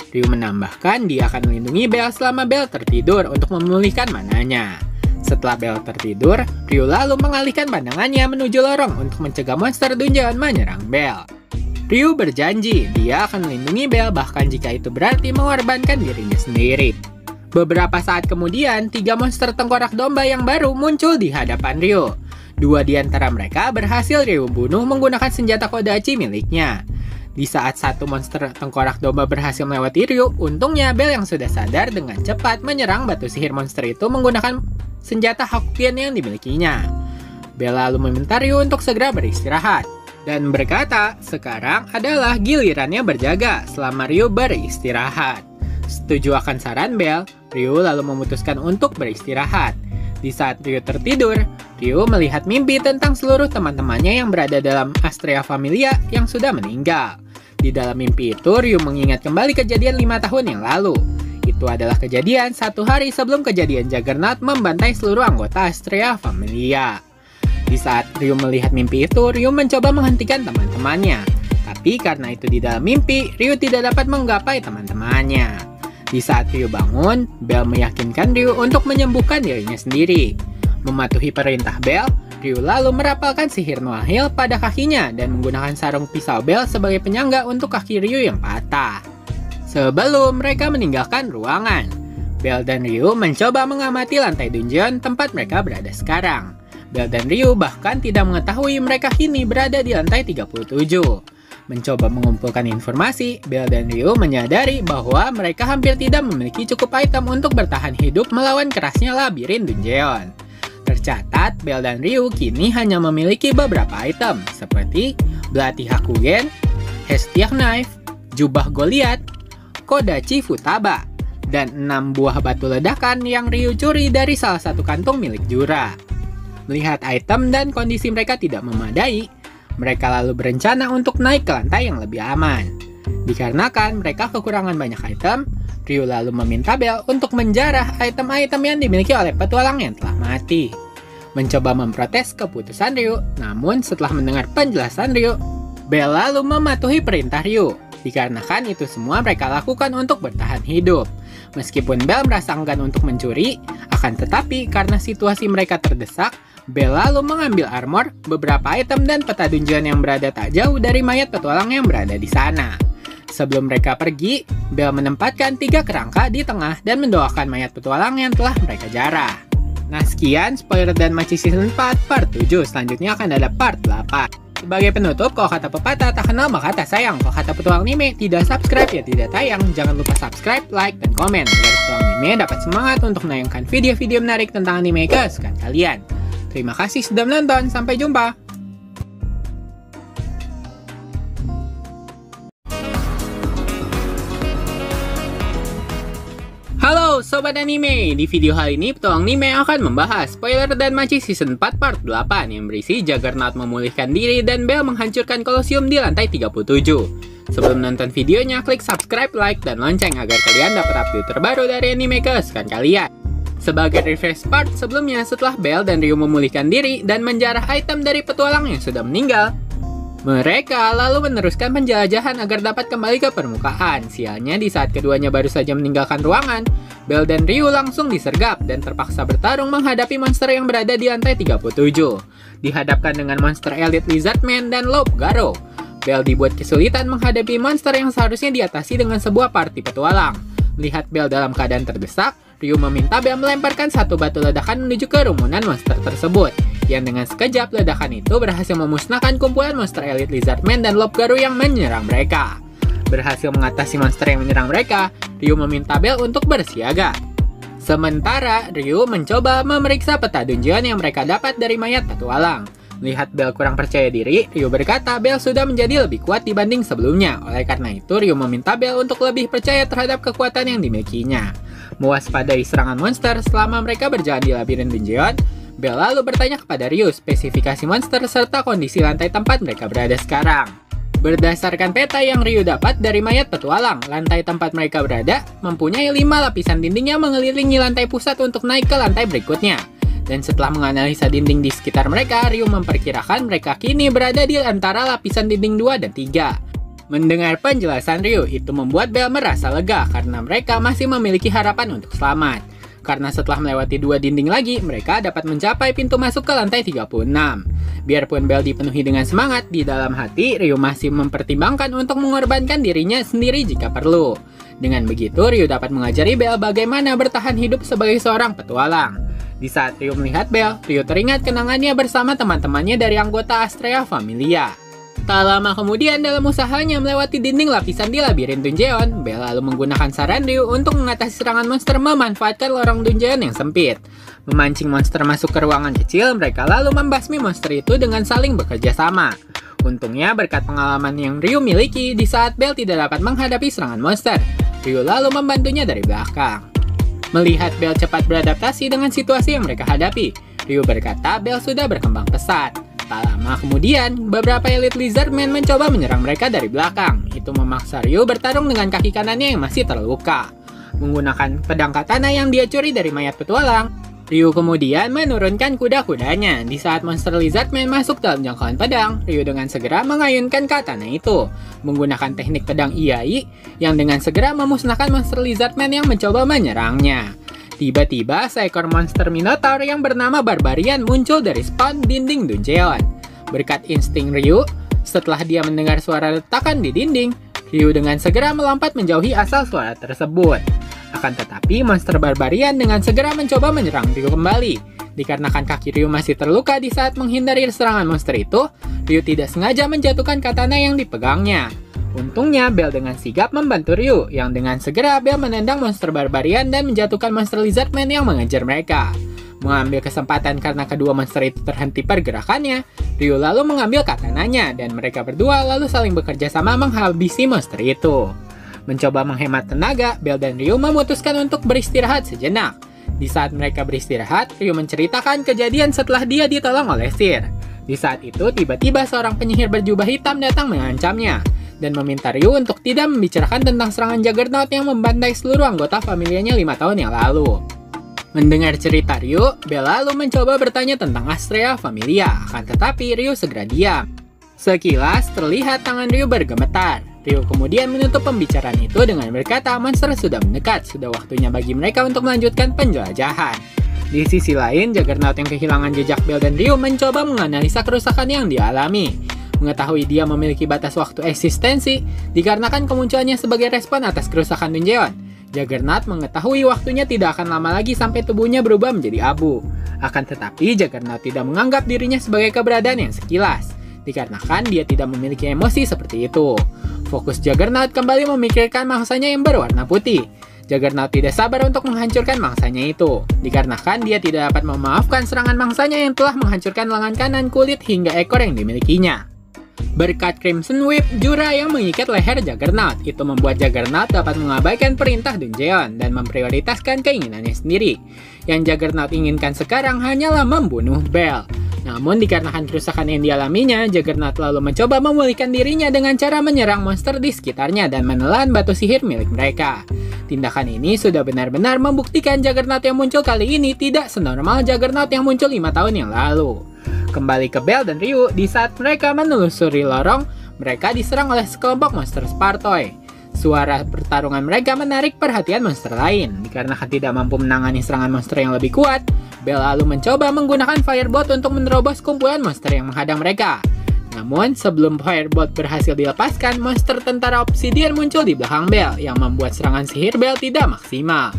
Ryu menambahkan dia akan melindungi Bell selama Bell tertidur untuk memulihkan mananya. Setelah Bell tertidur, Ryu lalu mengalihkan pandangannya menuju lorong untuk mencegah monster Dungeon menyerang Bell. Ryu berjanji dia akan melindungi Bell bahkan jika itu berarti mengorbankan dirinya sendiri. Beberapa saat kemudian, 3 monster tengkorak domba yang baru muncul di hadapan Ryu. 2 di antara mereka berhasil Ryu bunuh menggunakan senjata Kodachi miliknya. Di saat satu monster tengkorak domba berhasil melewati Ryu, untungnya Bell yang sudah sadar dengan cepat menyerang batu sihir monster itu menggunakan senjata Hakuken yang dimilikinya. Bell lalu meminta Ryu untuk segera beristirahat, dan berkata sekarang adalah gilirannya berjaga selama Ryu beristirahat. Setuju akan saran Bell, Ryu lalu memutuskan untuk beristirahat. Di saat Ryu tertidur, Ryu melihat mimpi tentang seluruh teman-temannya yang berada dalam Astrea Familia yang sudah meninggal. Di dalam mimpi itu, Ryu mengingat kembali kejadian 5 tahun yang lalu. Itu adalah kejadian 1 hari sebelum kejadian Juggernaut membantai seluruh anggota Astrea Familia. Di saat Ryu melihat mimpi itu, Ryu mencoba menghentikan teman-temannya. Tapi karena itu di dalam mimpi, Ryu tidak dapat menggapai teman-temannya. Di saat Ryu bangun, Bell meyakinkan Ryu untuk menyembuhkan dirinya sendiri. Mematuhi perintah Bell, Ryu lalu merapalkan sihir Noahil pada kakinya dan menggunakan sarung pisau Bell sebagai penyangga untuk kaki Ryu yang patah. Sebelum mereka meninggalkan ruangan, Bell dan Ryu mencoba mengamati lantai dungeon tempat mereka berada sekarang. Bell dan Ryu bahkan tidak mengetahui mereka kini berada di lantai 37. Mencoba mengumpulkan informasi, Bell dan Ryu menyadari bahwa mereka hampir tidak memiliki cukup item untuk bertahan hidup melawan kerasnya labirin dungeon. Tercatat, Bell dan Ryu kini hanya memiliki beberapa item, seperti Belati Hakugen, Hestia Knife, Jubah Goliath, Kodachi Futaba, dan 6 buah batu ledakan yang Ryu curi dari salah satu kantung milik Jura. Melihat item dan kondisi mereka tidak memadai, mereka lalu berencana untuk naik ke lantai yang lebih aman. Dikarenakan mereka kekurangan banyak item, Ryu lalu meminta Bell untuk menjarah item-item yang dimiliki oleh petualang yang telah mati. Mencoba memprotes keputusan Ryu, namun setelah mendengar penjelasan Ryu, Bell lalu mematuhi perintah Ryu. Dikarenakan itu semua mereka lakukan untuk bertahan hidup. Meskipun Bell merasa enggan untuk mencuri, akan tetapi karena situasi mereka terdesak, Bell lalu mengambil armor, beberapa item dan peta dungeon yang berada tak jauh dari mayat petualang yang berada di sana. Sebelum mereka pergi, Bell menempatkan 3 kerangka di tengah dan mendoakan mayat petualang yang telah mereka jarah. Nah sekian spoiler dan Machi Season 4 part 7, selanjutnya akan ada part 8. Sebagai penutup, kalau kata pepatah tak kenal maka tak sayang. Kalau kata petualang anime tidak subscribe ya tidak tayang. Jangan lupa subscribe, like, dan komen agar petualang anime dapat semangat untuk menayangkan video-video menarik tentang anime kesukaan kalian. Terima kasih sudah menonton, sampai jumpa! Halo Sobat Anime, di video kali ini Petualang Anime akan membahas spoiler dan Machi Season 4 Part 8 yang berisi Juggernaut memulihkan diri dan Bell menghancurkan Colosseum di lantai 37. Sebelum nonton videonya, klik subscribe, like, dan lonceng agar kalian dapat update terbaru dari anime kesukaan kalian. Sebagai refresh part sebelumnya, setelah Bell dan Ryu memulihkan diri dan menjarah item dari petualang yang sudah meninggal, mereka lalu meneruskan penjelajahan agar dapat kembali ke permukaan. Sialnya di saat keduanya baru saja meninggalkan ruangan, Bell dan Ryu langsung disergap dan terpaksa bertarung menghadapi monster yang berada di lantai 37. Dihadapkan dengan monster Elite Lizardman dan Lob Garo, Bell dibuat kesulitan menghadapi monster yang seharusnya diatasi dengan sebuah party petualang. Melihat Bell dalam keadaan terdesak, Ryu meminta Bell melemparkan 1 batu ledakan menuju ke rumunan monster tersebut, yang dengan sekejap ledakan itu berhasil memusnahkan kumpulan monster Elite Lizardman dan Lob Garo yang menyerang mereka. Berhasil mengatasi monster yang menyerang mereka, Ryu meminta Bell untuk bersiaga. Sementara Ryu mencoba memeriksa peta dungeon yang mereka dapat dari mayat petualang. Melihat Bell kurang percaya diri, Ryu berkata Bell sudah menjadi lebih kuat dibanding sebelumnya. Oleh karena itu, Ryu meminta Bell untuk lebih percaya terhadap kekuatan yang dimilikinya. Mewaspadai serangan monster selama mereka berjalan di labirin dungeon, Bell lalu bertanya kepada Ryu spesifikasi monster serta kondisi lantai tempat mereka berada sekarang. Berdasarkan peta yang Ryu dapat dari mayat petualang, lantai tempat mereka berada mempunyai 5 lapisan dinding yang mengelilingi lantai pusat untuk naik ke lantai berikutnya. Dan setelah menganalisa dinding di sekitar mereka, Ryu memperkirakan mereka kini berada di antara lapisan dinding 2 dan 3. Mendengar penjelasan Ryu, itu membuat Bell merasa lega karena mereka masih memiliki harapan untuk selamat. Karena setelah melewati 2 dinding lagi, mereka dapat mencapai pintu masuk ke lantai 36. Biarpun Bell dipenuhi dengan semangat, di dalam hati Ryu masih mempertimbangkan untuk mengorbankan dirinya sendiri jika perlu. Dengan begitu, Ryu dapat mengajari Bell bagaimana bertahan hidup sebagai seorang petualang. Di saat Ryu melihat Bell, Ryu teringat kenangannya bersama teman-temannya dari anggota Astrea Familia. Tak lama kemudian dalam usahanya melewati dinding lapisan di labirin dungeon, Bell lalu menggunakan saran Ryu untuk mengatasi serangan monster memanfaatkan lorong dungeon yang sempit. Memancing monster masuk ke ruangan kecil, mereka lalu membasmi monster itu dengan saling bekerja sama. Untungnya berkat pengalaman yang Ryu miliki, di saat Bell tidak dapat menghadapi serangan monster, Ryu lalu membantunya dari belakang. Melihat Bell cepat beradaptasi dengan situasi yang mereka hadapi, Ryu berkata Bell sudah berkembang pesat. Tak lama kemudian, beberapa elit Lizardmen mencoba menyerang mereka dari belakang. Itu memaksa Ryu bertarung dengan kaki kanannya yang masih terluka. Menggunakan pedang katana yang dia curi dari mayat petualang, Ryu kemudian menurunkan kuda-kudanya. Di saat monster Lizardman masuk dalam jangkauan pedang, Ryu dengan segera mengayunkan katana itu, menggunakan teknik pedang Iai yang dengan segera memusnahkan monster Lizardman yang mencoba menyerangnya. Tiba-tiba, seekor monster Minotaur yang bernama Barbarian muncul dari spawn dinding dungeon. Berkat insting Ryu, setelah dia mendengar suara retakan di dinding, Ryu dengan segera melompat menjauhi asal suara tersebut. Akan tetapi, monster Barbarian dengan segera mencoba menyerang Ryu kembali. Dikarenakan kaki Ryu masih terluka di saat menghindari serangan monster itu, Ryu tidak sengaja menjatuhkan katana yang dipegangnya. Untungnya, Bell dengan sigap membantu Ryu, yang dengan segera Bell menendang monster Barbarian dan menjatuhkan monster Lizardman yang mengejar mereka. Mengambil kesempatan karena kedua monster itu terhenti pergerakannya, Ryu lalu mengambil katananya, dan mereka berdua lalu saling bekerja sama menghabisi monster itu. Mencoba menghemat tenaga, Bell dan Ryu memutuskan untuk beristirahat sejenak. Di saat mereka beristirahat, Ryu menceritakan kejadian setelah dia ditolong oleh Seer. Di saat itu, tiba-tiba seorang penyihir berjubah hitam datang mengancamnya, dan meminta Ryu untuk tidak membicarakan tentang serangan Juggernaut yang membantai seluruh anggota familianya 5 tahun yang lalu. Mendengar cerita Ryu, Bell lalu mencoba bertanya tentang Astrea Familia, akan tetapi Ryu segera diam. Sekilas, terlihat tangan Ryu bergemetar. Ryu kemudian menutup pembicaraan itu dengan berkata monster sudah mendekat, sudah waktunya bagi mereka untuk melanjutkan penjelajahan. Di sisi lain, Juggernaut yang kehilangan jejak Bell dan Ryu mencoba menganalisa kerusakan yang dialami. Mengetahui dia memiliki batas waktu eksistensi, dikarenakan kemunculannya sebagai respon atas kerusakan dungeon. Juggernaut mengetahui waktunya tidak akan lama lagi sampai tubuhnya berubah menjadi abu. Akan tetapi, Juggernaut tidak menganggap dirinya sebagai keberadaan yang sekilas, dikarenakan dia tidak memiliki emosi seperti itu. Fokus Juggernaut kembali memikirkan mangsanya yang berwarna putih. Juggernaut tidak sabar untuk menghancurkan mangsanya itu, dikarenakan dia tidak dapat memaafkan serangan mangsanya yang telah menghancurkan lengan kanan, kulit, hingga ekor yang dimilikinya. Berkat Crimson Whip, jura yang mengikat leher Juggernaut, itu membuat Juggernaut dapat mengabaikan perintah dungeon dan memprioritaskan keinginannya sendiri. Yang Juggernaut inginkan sekarang hanyalah membunuh Bell. Namun dikarenakan kerusakan yang dialaminya, Juggernaut lalu mencoba memulihkan dirinya dengan cara menyerang monster di sekitarnya dan menelan batu sihir milik mereka. Tindakan ini sudah benar-benar membuktikan Juggernaut yang muncul kali ini tidak senormal Juggernaut yang muncul 5 tahun yang lalu. Kembali ke Bell dan Ryu, di saat mereka menelusuri lorong, mereka diserang oleh sekelompok monster Spartoy. Suara pertarungan mereka menarik perhatian monster lain. Dikarenakan tidak mampu menangani serangan monster yang lebih kuat, Bell lalu mencoba menggunakan Firebolt untuk menerobos kumpulan monster yang menghadang mereka. Namun, sebelum Firebolt berhasil dilepaskan, monster tentara Obsidian muncul di belakang Bell, yang membuat serangan sihir Bell tidak maksimal.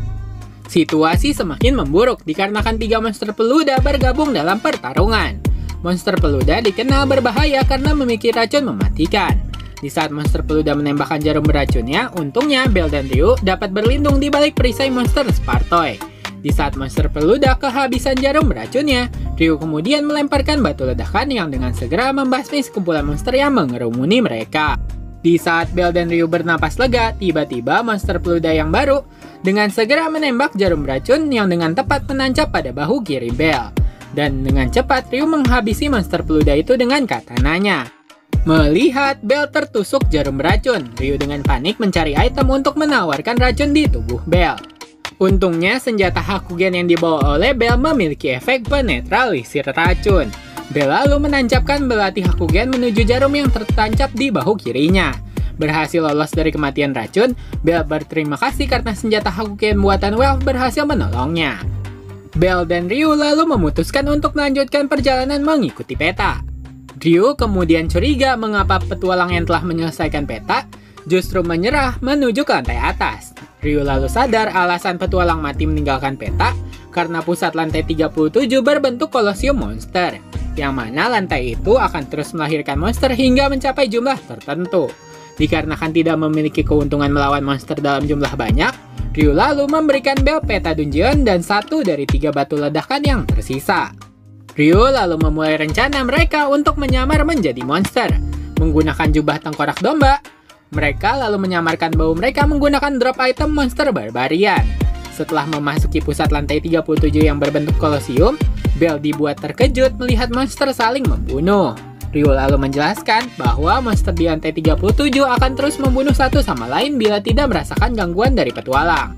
Situasi semakin memburuk dikarenakan 3 monster peluda bergabung dalam pertarungan. Monster peluda dikenal berbahaya karena memiliki racun mematikan. Di saat monster peluda menembakkan jarum beracunnya, untungnya Bell dan Ryu dapat berlindung di balik perisai monster Spartoy. Di saat monster peluda kehabisan jarum beracunnya, Ryu kemudian melemparkan batu ledakan yang dengan segera membasmi sekumpulan monster yang mengerumuni mereka. Di saat Bell dan Ryu bernapas lega, tiba-tiba monster peluda yang baru dengan segera menembak jarum beracun yang dengan tepat menancap pada bahu kiri Bell. Dan dengan cepat Ryu menghabisi monster peluda itu dengan katananya. Melihat Bell tertusuk jarum beracun, Ryu dengan panik mencari item untuk menawarkan racun di tubuh Bell. Untungnya senjata Hakugen yang dibawa oleh Bell memiliki efek penetralisir racun. Bell lalu menancapkan belati Hakugen menuju jarum yang tertancap di bahu kirinya. Berhasil lolos dari kematian racun, Bell berterima kasih karena senjata Hakugen buatan Welf berhasil menolongnya. Bell dan Ryu lalu memutuskan untuk melanjutkan perjalanan mengikuti peta. Ryu kemudian curiga mengapa petualang yang telah menyelesaikan peta justru menyerah menuju ke lantai atas. Ryu lalu sadar alasan petualang mati meninggalkan peta karena pusat lantai 37 berbentuk kolosium monster, yang mana lantai itu akan terus melahirkan monster hingga mencapai jumlah tertentu. Dikarenakan tidak memiliki keuntungan melawan monster dalam jumlah banyak, Ryu lalu memberikan Bell peta dungeon dan 1 dari 3 batu ledakan yang tersisa. Ryu lalu memulai rencana mereka untuk menyamar menjadi monster. Menggunakan jubah tengkorak domba, mereka lalu menyamarkan bau mereka menggunakan drop item monster Barbarian. Setelah memasuki pusat lantai 37 yang berbentuk kolosium, Bell dibuat terkejut melihat monster saling membunuh. Ryu lalu menjelaskan bahwa monster di lantai 37 akan terus membunuh satu sama lain bila tidak merasakan gangguan dari petualang.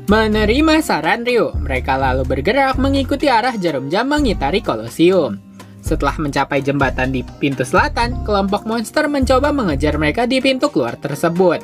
Menerima saran Ryu, mereka lalu bergerak mengikuti arah jarum jam mengitari kolosium. Setelah mencapai jembatan di pintu selatan, kelompok monster mencoba mengejar mereka di pintu keluar tersebut.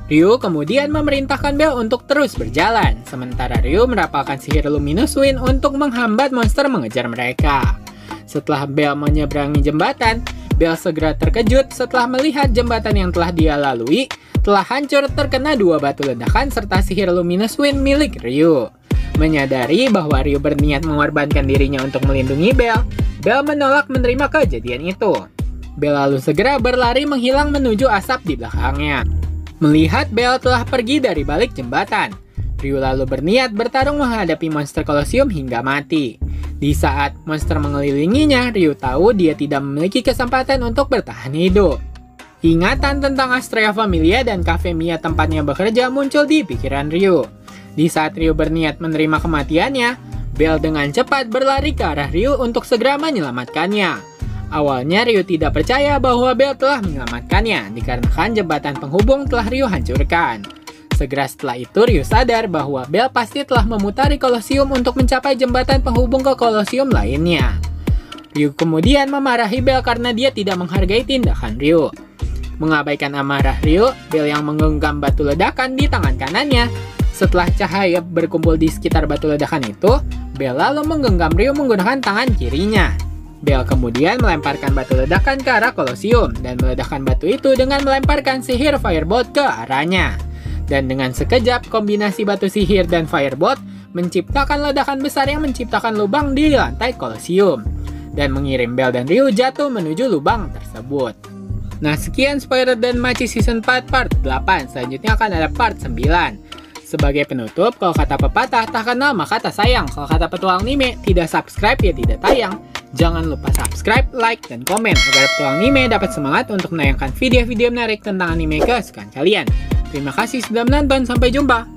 Ryu kemudian memerintahkan Bell untuk terus berjalan, sementara Ryu merapalkan sihir Luminous Wind untuk menghambat monster mengejar mereka. Setelah Bell menyeberangi jembatan, Bell segera terkejut setelah melihat jembatan yang telah dia lalui telah hancur terkena 2 batu ledakan serta sihir Luminous Wind milik Ryu. Menyadari bahwa Ryu berniat mengorbankan dirinya untuk melindungi Bell, Bell menolak menerima kejadian itu. Bell lalu segera berlari menghilang menuju asap di belakangnya. Melihat Bell telah pergi dari balik jembatan, Ryu lalu berniat bertarung menghadapi monster kolosium hingga mati. Di saat monster mengelilinginya, Ryu tahu dia tidak memiliki kesempatan untuk bertahan hidup. Ingatan tentang Astrea Familia dan Cafe Mia tempatnya bekerja muncul di pikiran Ryu. Di saat Ryu berniat menerima kematiannya, Bell dengan cepat berlari ke arah Ryu untuk segera menyelamatkannya. Awalnya Ryu tidak percaya bahwa Bell telah menyelamatkannya dikarenakan jembatan penghubung telah Ryu hancurkan. Segera setelah itu Ryu sadar bahwa Bell pasti telah memutari kolosium untuk mencapai jembatan penghubung ke kolosium lainnya. Ryu kemudian memarahi Bell karena dia tidak menghargai tindakan Ryu. Mengabaikan amarah Ryu, Bell yang menggenggam batu ledakan di tangan kanannya. Setelah cahaya berkumpul di sekitar batu ledakan itu, Bell lalu menggenggam Ryu menggunakan tangan kirinya. Bell kemudian melemparkan batu ledakan ke arah kolosium dan meledakkan batu itu dengan melemparkan sihir Firebolt ke arahnya. Dan dengan sekejap, kombinasi batu sihir dan Firebolt menciptakan ledakan besar yang menciptakan lubang di lantai kolosium dan mengirim Bell dan Ryu jatuh menuju lubang tersebut. Nah, sekian spoiler dan Machi Season 4 Part 8. Selanjutnya akan ada Part 9. Sebagai penutup, kalau kata pepatah tak kenal maka tak sayang. Kalau kata petualang anime, tidak subscribe ya tidak tayang. Jangan lupa subscribe, like, dan komen agar petualang anime dapat semangat untuk menayangkan video-video menarik tentang anime kesukaan kalian. Terima kasih sudah menonton, sampai jumpa!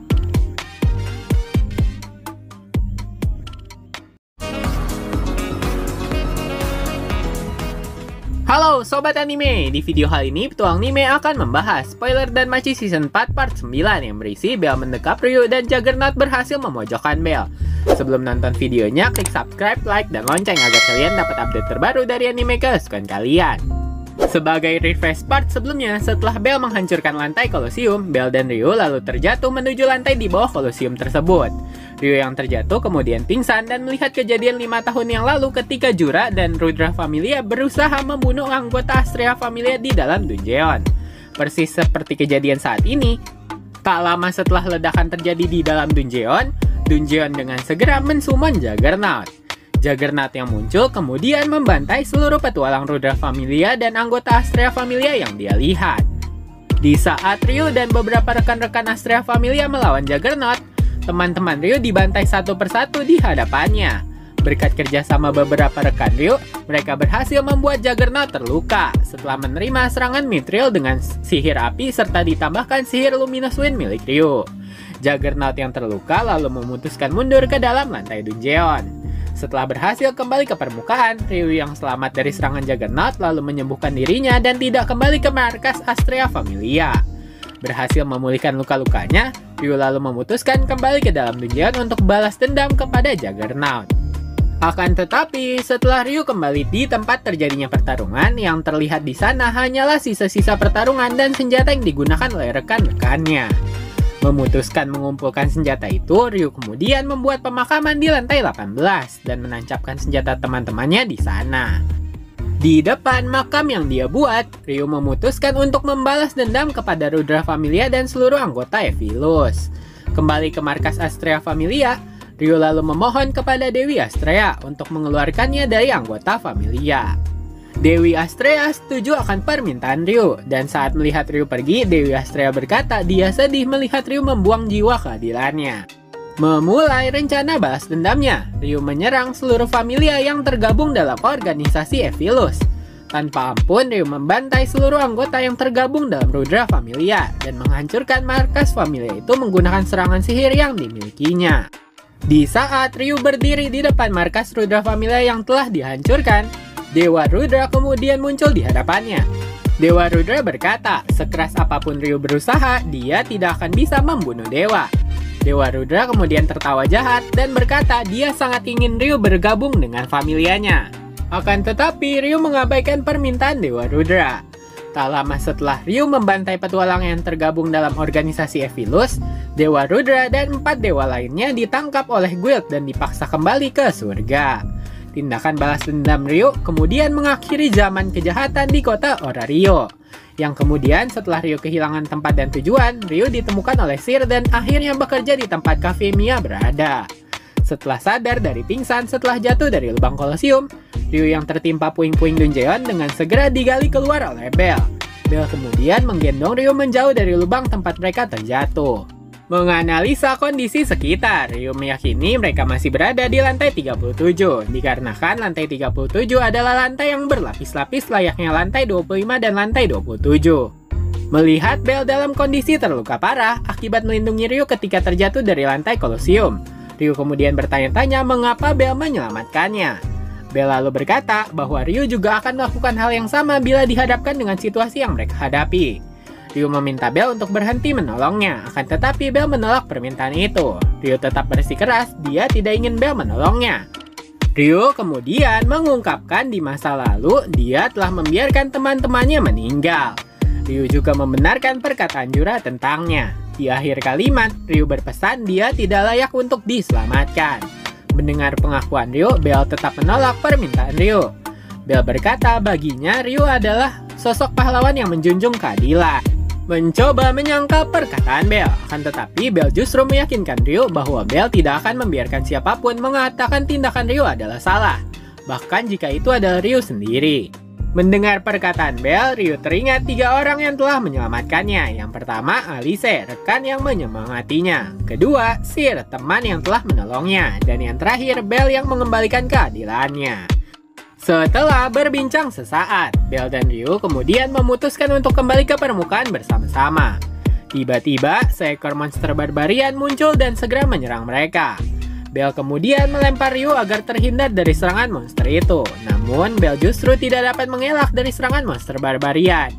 Halo Sobat Anime, di video kali ini Petualang Anime akan membahas spoiler dan Machi Season 4 Part 9 yang berisi Bell mendekap Ryu dan Juggernaut berhasil memojokkan Bell. Sebelum nonton videonya, klik subscribe, like, dan lonceng agar kalian dapat update terbaru dari anime kesukaan kalian. Sebagai refresh part sebelumnya, setelah Bell menghancurkan lantai kolosium, Bell dan Ryu lalu terjatuh menuju lantai di bawah kolosium tersebut. Ryu yang terjatuh kemudian pingsan dan melihat kejadian 5 tahun yang lalu ketika Jura dan Rudra Familia berusaha membunuh anggota Astrea Familia di dalam dungeon. Persis seperti kejadian saat ini, tak lama setelah ledakan terjadi di dalam dungeon dengan segera mensummon Juggernaut. Juggernaut yang muncul kemudian membantai seluruh petualang Rudra Familia dan anggota Astrea Familia yang dia lihat. Di saat Ryu dan beberapa rekan-rekan Astrea Familia melawan Juggernaut, teman-teman Ryu dibantai satu persatu di hadapannya. Berkat kerjasama beberapa rekan Ryu, mereka berhasil membuat Juggernaut terluka setelah menerima serangan Mithril dengan sihir api serta ditambahkan sihir Luminous Wind milik Ryu. Juggernaut yang terluka lalu memutuskan mundur ke dalam lantai dungeon. Setelah berhasil kembali ke permukaan, Ryu yang selamat dari serangan Juggernaut lalu menyembuhkan dirinya dan tidak kembali ke markas Astrea Familia. Berhasil memulihkan luka-lukanya, Ryu lalu memutuskan kembali ke dalam dungeon untuk balas dendam kepada Juggernaut. Akan tetapi, setelah Ryu kembali di tempat terjadinya pertarungan, yang terlihat di sana hanyalah sisa-sisa pertarungan dan senjata yang digunakan oleh rekan-rekannya. Memutuskan mengumpulkan senjata itu, Ryu kemudian membuat pemakaman di lantai 18 dan menancapkan senjata teman-temannya di sana. Di depan makam yang dia buat, Ryu memutuskan untuk membalas dendam kepada Rudra Familia dan seluruh anggota Evilus. Kembali ke markas Astrea Familia, Ryu lalu memohon kepada Dewi Astrea untuk mengeluarkannya dari anggota Familia. Dewi Astrea setuju akan permintaan Ryu, dan saat melihat Ryu pergi, Dewi Astrea berkata dia sedih melihat Ryu membuang jiwa keadilannya. Memulai rencana balas dendamnya, Ryu menyerang seluruh Familia yang tergabung dalam organisasi Evilus. Tanpa ampun, Ryu membantai seluruh anggota yang tergabung dalam Rudra Familia dan menghancurkan markas Familia itu menggunakan serangan sihir yang dimilikinya. Di saat Ryu berdiri di depan markas Rudra Familia yang telah dihancurkan, Dewa Rudra kemudian muncul di hadapannya. Dewa Rudra berkata, sekeras apapun Ryu berusaha, dia tidak akan bisa membunuh Dewa. Dewa Rudra kemudian tertawa jahat dan berkata dia sangat ingin Ryu bergabung dengan familianya. Akan tetapi, Ryu mengabaikan permintaan Dewa Rudra. Tak lama setelah Ryu membantai petualang yang tergabung dalam organisasi Evilus, Dewa Rudra dan 4 dewa lainnya ditangkap oleh Guild dan dipaksa kembali ke surga. Tindakan balas dendam Ryu kemudian mengakhiri zaman kejahatan di kota Orario. Yang kemudian setelah Ryu kehilangan tempat dan tujuan, Ryu ditemukan oleh Sir dan akhirnya bekerja di tempat Cafe Mia berada. Setelah sadar dari pingsan setelah jatuh dari lubang kolosium, Ryu yang tertimpa puing-puing Dungeon dengan segera digali keluar oleh Bell. Bell kemudian menggendong Ryu menjauh dari lubang tempat mereka terjatuh. Menganalisa kondisi sekitar, Ryu meyakini mereka masih berada di lantai 37, dikarenakan lantai 37 adalah lantai yang berlapis-lapis layaknya lantai 25 dan lantai 27. Melihat Bell dalam kondisi terluka parah akibat melindungi Ryu ketika terjatuh dari lantai kolosium, Ryu kemudian bertanya-tanya mengapa Bell menyelamatkannya. Bell lalu berkata bahwa Ryu juga akan melakukan hal yang sama bila dihadapkan dengan situasi yang mereka hadapi. Ryu meminta Bell untuk berhenti menolongnya, akan tetapi Bell menolak permintaan itu. Ryu tetap bersikeras dia tidak ingin Bell menolongnya. Ryu kemudian mengungkapkan di masa lalu dia telah membiarkan teman-temannya meninggal. Ryu juga membenarkan perkataan Jura tentangnya. Di akhir kalimat, Ryu berpesan dia tidak layak untuk diselamatkan. Mendengar pengakuan Ryu, Bell tetap menolak permintaan Ryu. Bell berkata baginya Ryu adalah sosok pahlawan yang menjunjung keadilan. Mencoba menyangkal perkataan Bell, akan tetapi Bell justru meyakinkan Ryu bahwa Bell tidak akan membiarkan siapapun mengatakan tindakan Ryu adalah salah, bahkan jika itu adalah Ryu sendiri. Mendengar perkataan Bell, Ryu teringat 3 orang yang telah menyelamatkannya. Yang pertama, Alice, rekan yang menyemangatinya. Kedua, Sir, teman yang telah menolongnya. Dan yang terakhir, Bell yang mengembalikan keadilannya. Setelah berbincang sesaat, Bell dan Ryu kemudian memutuskan untuk kembali ke permukaan bersama-sama. Tiba-tiba, seekor monster barbarian muncul dan segera menyerang mereka. Bell kemudian melempar Ryu agar terhindar dari serangan monster itu. Namun, Bell justru tidak dapat mengelak dari serangan monster barbarian.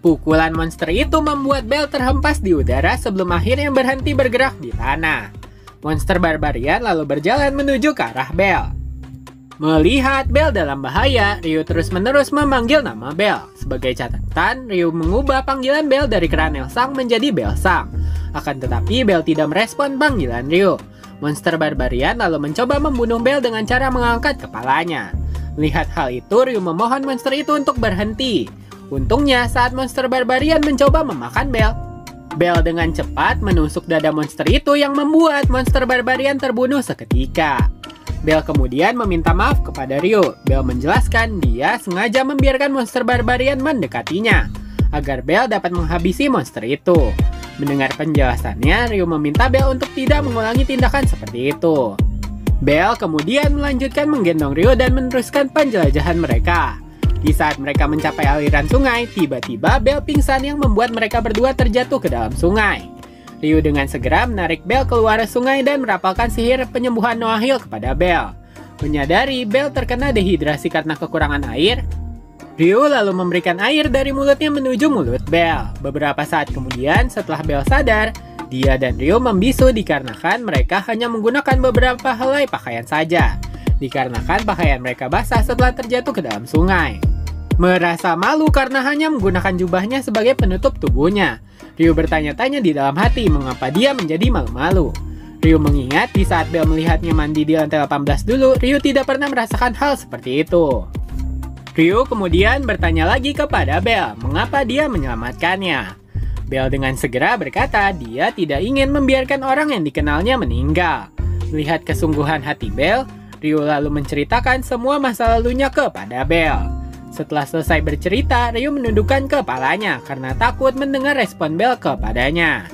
Pukulan monster itu membuat Bell terhempas di udara sebelum akhirnya berhenti bergerak di tanah. Monster barbarian lalu berjalan menuju ke arah Bell. Melihat Bell dalam bahaya, Ryu terus-menerus memanggil nama Bell. Sebagai catatan, Ryu mengubah panggilan Bell dari Kranel Sang menjadi Bell Sang. Akan tetapi, Bell tidak merespon panggilan Ryu. Monster barbarian lalu mencoba membunuh Bell dengan cara mengangkat kepalanya. Melihat hal itu, Ryu memohon monster itu untuk berhenti. Untungnya, saat monster barbarian mencoba memakan Bell, Bell dengan cepat menusuk dada monster itu yang membuat monster barbarian terbunuh seketika. Bell kemudian meminta maaf kepada Ryu. Bell menjelaskan dia sengaja membiarkan monster barbarian mendekatinya, agar Bell dapat menghabisi monster itu. Mendengar penjelasannya, Ryu meminta Bell untuk tidak mengulangi tindakan seperti itu. Bell kemudian melanjutkan menggendong Ryu dan meneruskan penjelajahan mereka. Di saat mereka mencapai aliran sungai, tiba-tiba Bell pingsan yang membuat mereka berdua terjatuh ke dalam sungai. Ryu dengan segera menarik Bell keluar sungai dan merapalkan sihir penyembuhan Noahil kepada Bell. Menyadari Bell terkena dehidrasi karena kekurangan air, Ryu lalu memberikan air dari mulutnya menuju mulut Bell. Beberapa saat kemudian, setelah Bell sadar, dia dan Ryu membisu dikarenakan mereka hanya menggunakan beberapa helai pakaian saja, dikarenakan pakaian mereka basah setelah terjatuh ke dalam sungai. Merasa malu karena hanya menggunakan jubahnya sebagai penutup tubuhnya, Ryu bertanya-tanya di dalam hati mengapa dia menjadi malu-malu. Ryu mengingat di saat Bell melihatnya mandi di lantai 18 dulu, Ryu tidak pernah merasakan hal seperti itu. Ryu kemudian bertanya lagi kepada Bell mengapa dia menyelamatkannya. Bell dengan segera berkata dia tidak ingin membiarkan orang yang dikenalnya meninggal. Melihat kesungguhan hati Bell, Ryu lalu menceritakan semua masa lalunya kepada Bell. Setelah selesai bercerita, Ryu menundukkan kepalanya karena takut mendengar respon Bell kepadanya.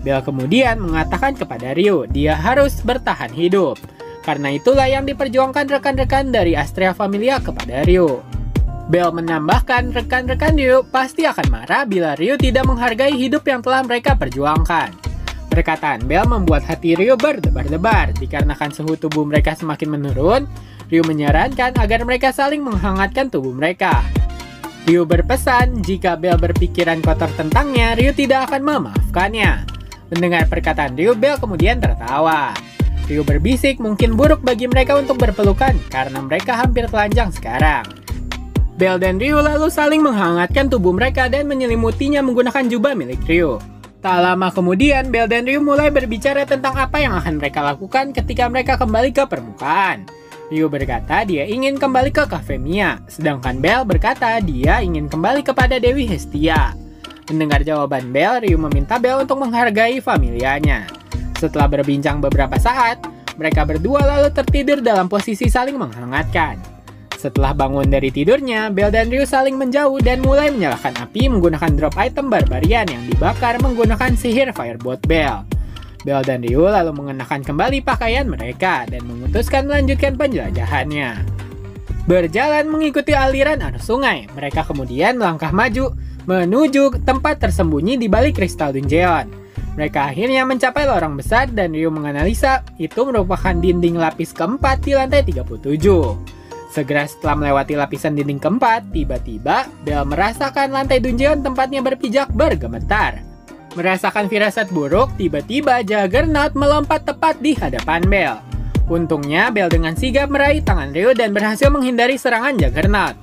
Bell kemudian mengatakan kepada Ryu dia harus bertahan hidup. Karena itulah yang diperjuangkan rekan-rekan dari Astrea Familia kepada Ryu. Bell menambahkan rekan-rekan Ryu pasti akan marah bila Ryu tidak menghargai hidup yang telah mereka perjuangkan. Perkataan Bell membuat hati Ryu berdebar-debar dikarenakan suhu tubuh mereka semakin menurun. Ryu menyarankan agar mereka saling menghangatkan tubuh mereka. Ryu berpesan jika Bell berpikiran kotor tentangnya, Ryu tidak akan memaafkannya. Mendengar perkataan Ryu, Bell kemudian tertawa. Ryu berbisik mungkin buruk bagi mereka untuk berpelukan karena mereka hampir telanjang sekarang. Bell dan Ryu lalu saling menghangatkan tubuh mereka dan menyelimutinya menggunakan jubah milik Ryu. Tak lama kemudian, Bell dan Ryu mulai berbicara tentang apa yang akan mereka lakukan ketika mereka kembali ke permukaan. Ryu berkata dia ingin kembali ke Cafe Mia, sedangkan Bell berkata dia ingin kembali kepada Dewi Hestia. Mendengar jawaban Bell, Ryu meminta Bell untuk menghargai familianya. Setelah berbincang beberapa saat, mereka berdua lalu tertidur dalam posisi saling menghangatkan. Setelah bangun dari tidurnya, Bell dan Ryu saling menjauh dan mulai menyalakan api menggunakan drop item barbarian yang dibakar menggunakan sihir Firebolt Bell. Bell dan Ryu lalu mengenakan kembali pakaian mereka dan memutuskan melanjutkan penjelajahannya. Berjalan mengikuti aliran arus sungai, mereka kemudian melangkah maju menuju tempat tersembunyi di balik kristal dungeon. Mereka akhirnya mencapai lorong besar dan Ryu menganalisa itu merupakan dinding lapis keempat di lantai 37. Segera setelah melewati lapisan dinding keempat, tiba-tiba Bell merasakan lantai dungeon tempatnya berpijak bergemetar. Merasakan firasat buruk, tiba-tiba Juggernaut melompat tepat di hadapan Bell. Untungnya, Bell dengan sigap meraih tangan Ryu dan berhasil menghindari serangan Juggernaut.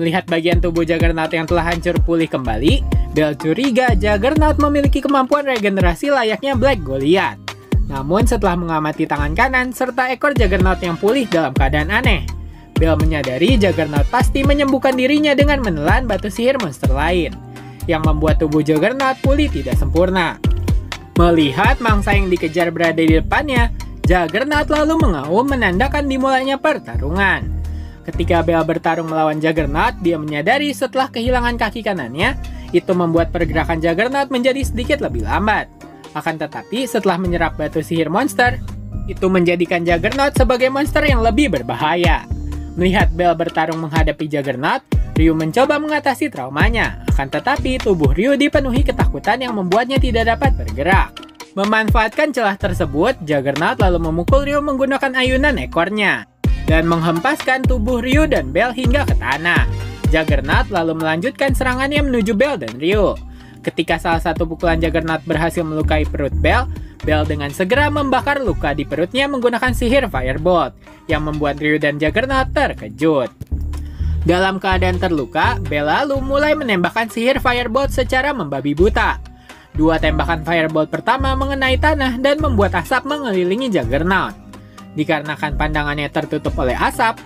Melihat bagian tubuh Juggernaut yang telah hancur pulih kembali, Bell curiga Juggernaut memiliki kemampuan regenerasi layaknya Black Goliath. Namun setelah mengamati tangan kanan serta ekor Juggernaut yang pulih dalam keadaan aneh, Bell menyadari Juggernaut pasti menyembuhkan dirinya dengan menelan batu sihir monster lain, yang membuat tubuh Juggernaut pulih tidak sempurna. Melihat mangsa yang dikejar berada di depannya, Juggernaut lalu mengaum menandakan dimulainya pertarungan. Ketika Bell bertarung melawan Juggernaut, dia menyadari setelah kehilangan kaki kanannya, itu membuat pergerakan Juggernaut menjadi sedikit lebih lambat. Akan tetapi, setelah menyerap batu sihir monster, itu menjadikan Juggernaut sebagai monster yang lebih berbahaya. Melihat Bell bertarung menghadapi Juggernaut, Ryu mencoba mengatasi traumanya. Akan tetapi, tubuh Ryu dipenuhi ketakutan yang membuatnya tidak dapat bergerak. Memanfaatkan celah tersebut, Juggernaut lalu memukul Ryu menggunakan ayunan ekornya dan menghempaskan tubuh Ryu dan Bell hingga ke tanah. Juggernaut lalu melanjutkan serangannya menuju Bell dan Ryu. Ketika salah satu pukulan Juggernaut berhasil melukai perut Bell, Bell dengan segera membakar luka di perutnya menggunakan sihir Firebolt, yang membuat Ryu dan Juggernaut terkejut. Dalam keadaan terluka, Bell lalu mulai menembakkan sihir Firebolt secara membabi buta. Dua tembakan Firebolt pertama mengenai tanah dan membuat asap mengelilingi Juggernaut. Dikarenakan pandangannya tertutup oleh asap,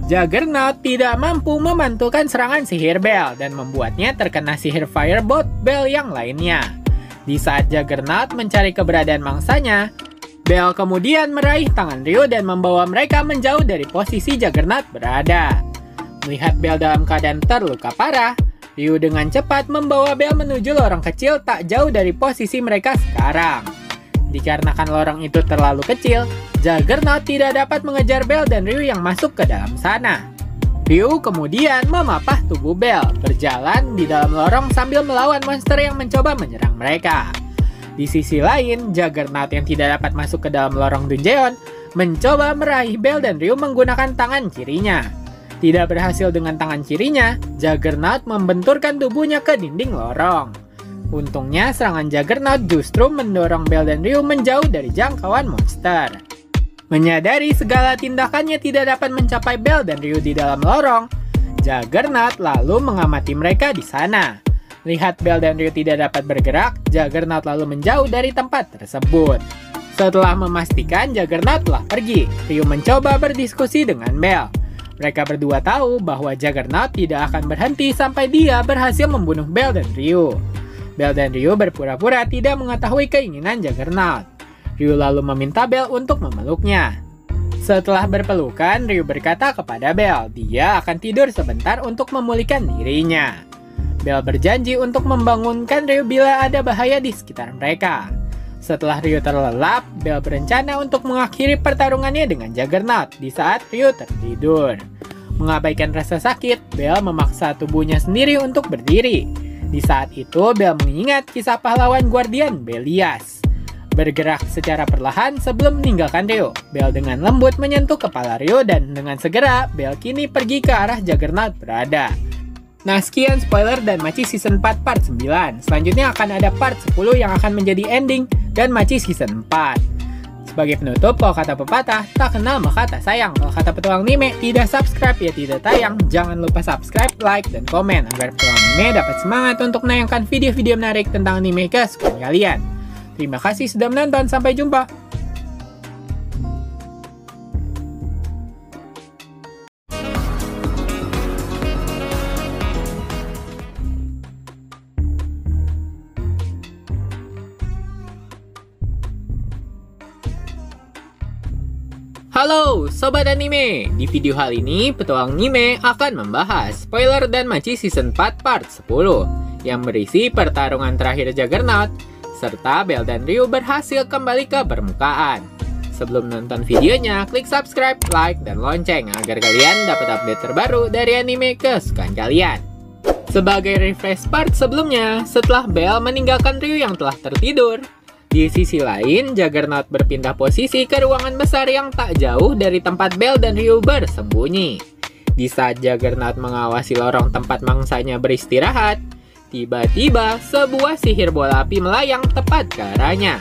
Juggernaut tidak mampu memantulkan serangan sihir Bell dan membuatnya terkena sihir Firebolt Bell yang lainnya. Di saat Juggernaut mencari keberadaan mangsanya, Bell kemudian meraih tangan Ryu dan membawa mereka menjauh dari posisi Juggernaut berada. Melihat Bell dalam keadaan terluka parah, Ryu dengan cepat membawa Bell menuju lorong kecil tak jauh dari posisi mereka sekarang. Dikarenakan lorong itu terlalu kecil, Juggernaut tidak dapat mengejar Bell dan Ryu yang masuk ke dalam sana. Ryu kemudian memapah tubuh Bell, berjalan di dalam lorong sambil melawan monster yang mencoba menyerang mereka. Di sisi lain, Juggernaut yang tidak dapat masuk ke dalam lorong dungeon mencoba meraih Bell dan Ryu menggunakan tangan kirinya. Tidak berhasil dengan tangan kirinya, Juggernaut membenturkan tubuhnya ke dinding lorong. Untungnya, serangan Juggernaut justru mendorong Bell dan Ryu menjauh dari jangkauan monster. Menyadari segala tindakannya tidak dapat mencapai Bell dan Ryu di dalam lorong, Juggernaut lalu mengamati mereka di sana. Lihat Bell dan Ryu tidak dapat bergerak, Juggernaut lalu menjauh dari tempat tersebut. Setelah memastikan Juggernaut telah pergi, Ryu mencoba berdiskusi dengan Bell. Mereka berdua tahu bahwa Juggernaut tidak akan berhenti sampai dia berhasil membunuh Bell dan Ryu. Bell dan Ryu berpura-pura tidak mengetahui keinginan Juggernaut. Ryu lalu meminta Bell untuk memeluknya. Setelah berpelukan, Ryu berkata kepada Bell, dia akan tidur sebentar untuk memulihkan dirinya. Bell berjanji untuk membangunkan Ryu bila ada bahaya di sekitar mereka. Setelah Ryu terlelap, Bell berencana untuk mengakhiri pertarungannya dengan Juggernaut di saat Ryu tertidur. Mengabaikan rasa sakit, Bell memaksa tubuhnya sendiri untuk berdiri. Di saat itu, Bell mengingat kisah pahlawan Guardian, Belias. Bergerak secara perlahan sebelum meninggalkan Rio, Bell dengan lembut menyentuh kepala Rio dan dengan segera, Bell kini pergi ke arah Juggernaut berada. Nah, sekian spoiler dan Maci Season 4 part 9. Selanjutnya akan ada part 10 yang akan menjadi ending dan Maci Season 4. Sebagai penutup, kalau kata pepatah, tak kenal maka tak sayang. Kalau kata petualang anime, tidak subscribe ya tidak tayang. Jangan lupa subscribe, like, dan komen agar petualang anime dapat semangat untuk menayangkan video-video menarik tentang anime kesukaan kalian. Terima kasih sudah menonton, sampai jumpa. Halo Sobat Anime, di video hal ini petualang anime akan membahas spoiler dan Maci Season 4 part 10 yang berisi pertarungan terakhir Juggernaut serta Bell dan Ryu berhasil kembali ke permukaan. Sebelum nonton videonya, klik subscribe, like, dan lonceng agar kalian dapat update terbaru dari anime kesukaan kalian. Sebagai refresh part sebelumnya, setelah Bell meninggalkan Ryu yang telah tertidur, di sisi lain, Juggernaut berpindah posisi ke ruangan besar yang tak jauh dari tempat Bell dan Ryu bersembunyi. Di saat Juggernaut mengawasi lorong tempat mangsanya beristirahat, tiba-tiba sebuah sihir bola api melayang tepat ke arahnya.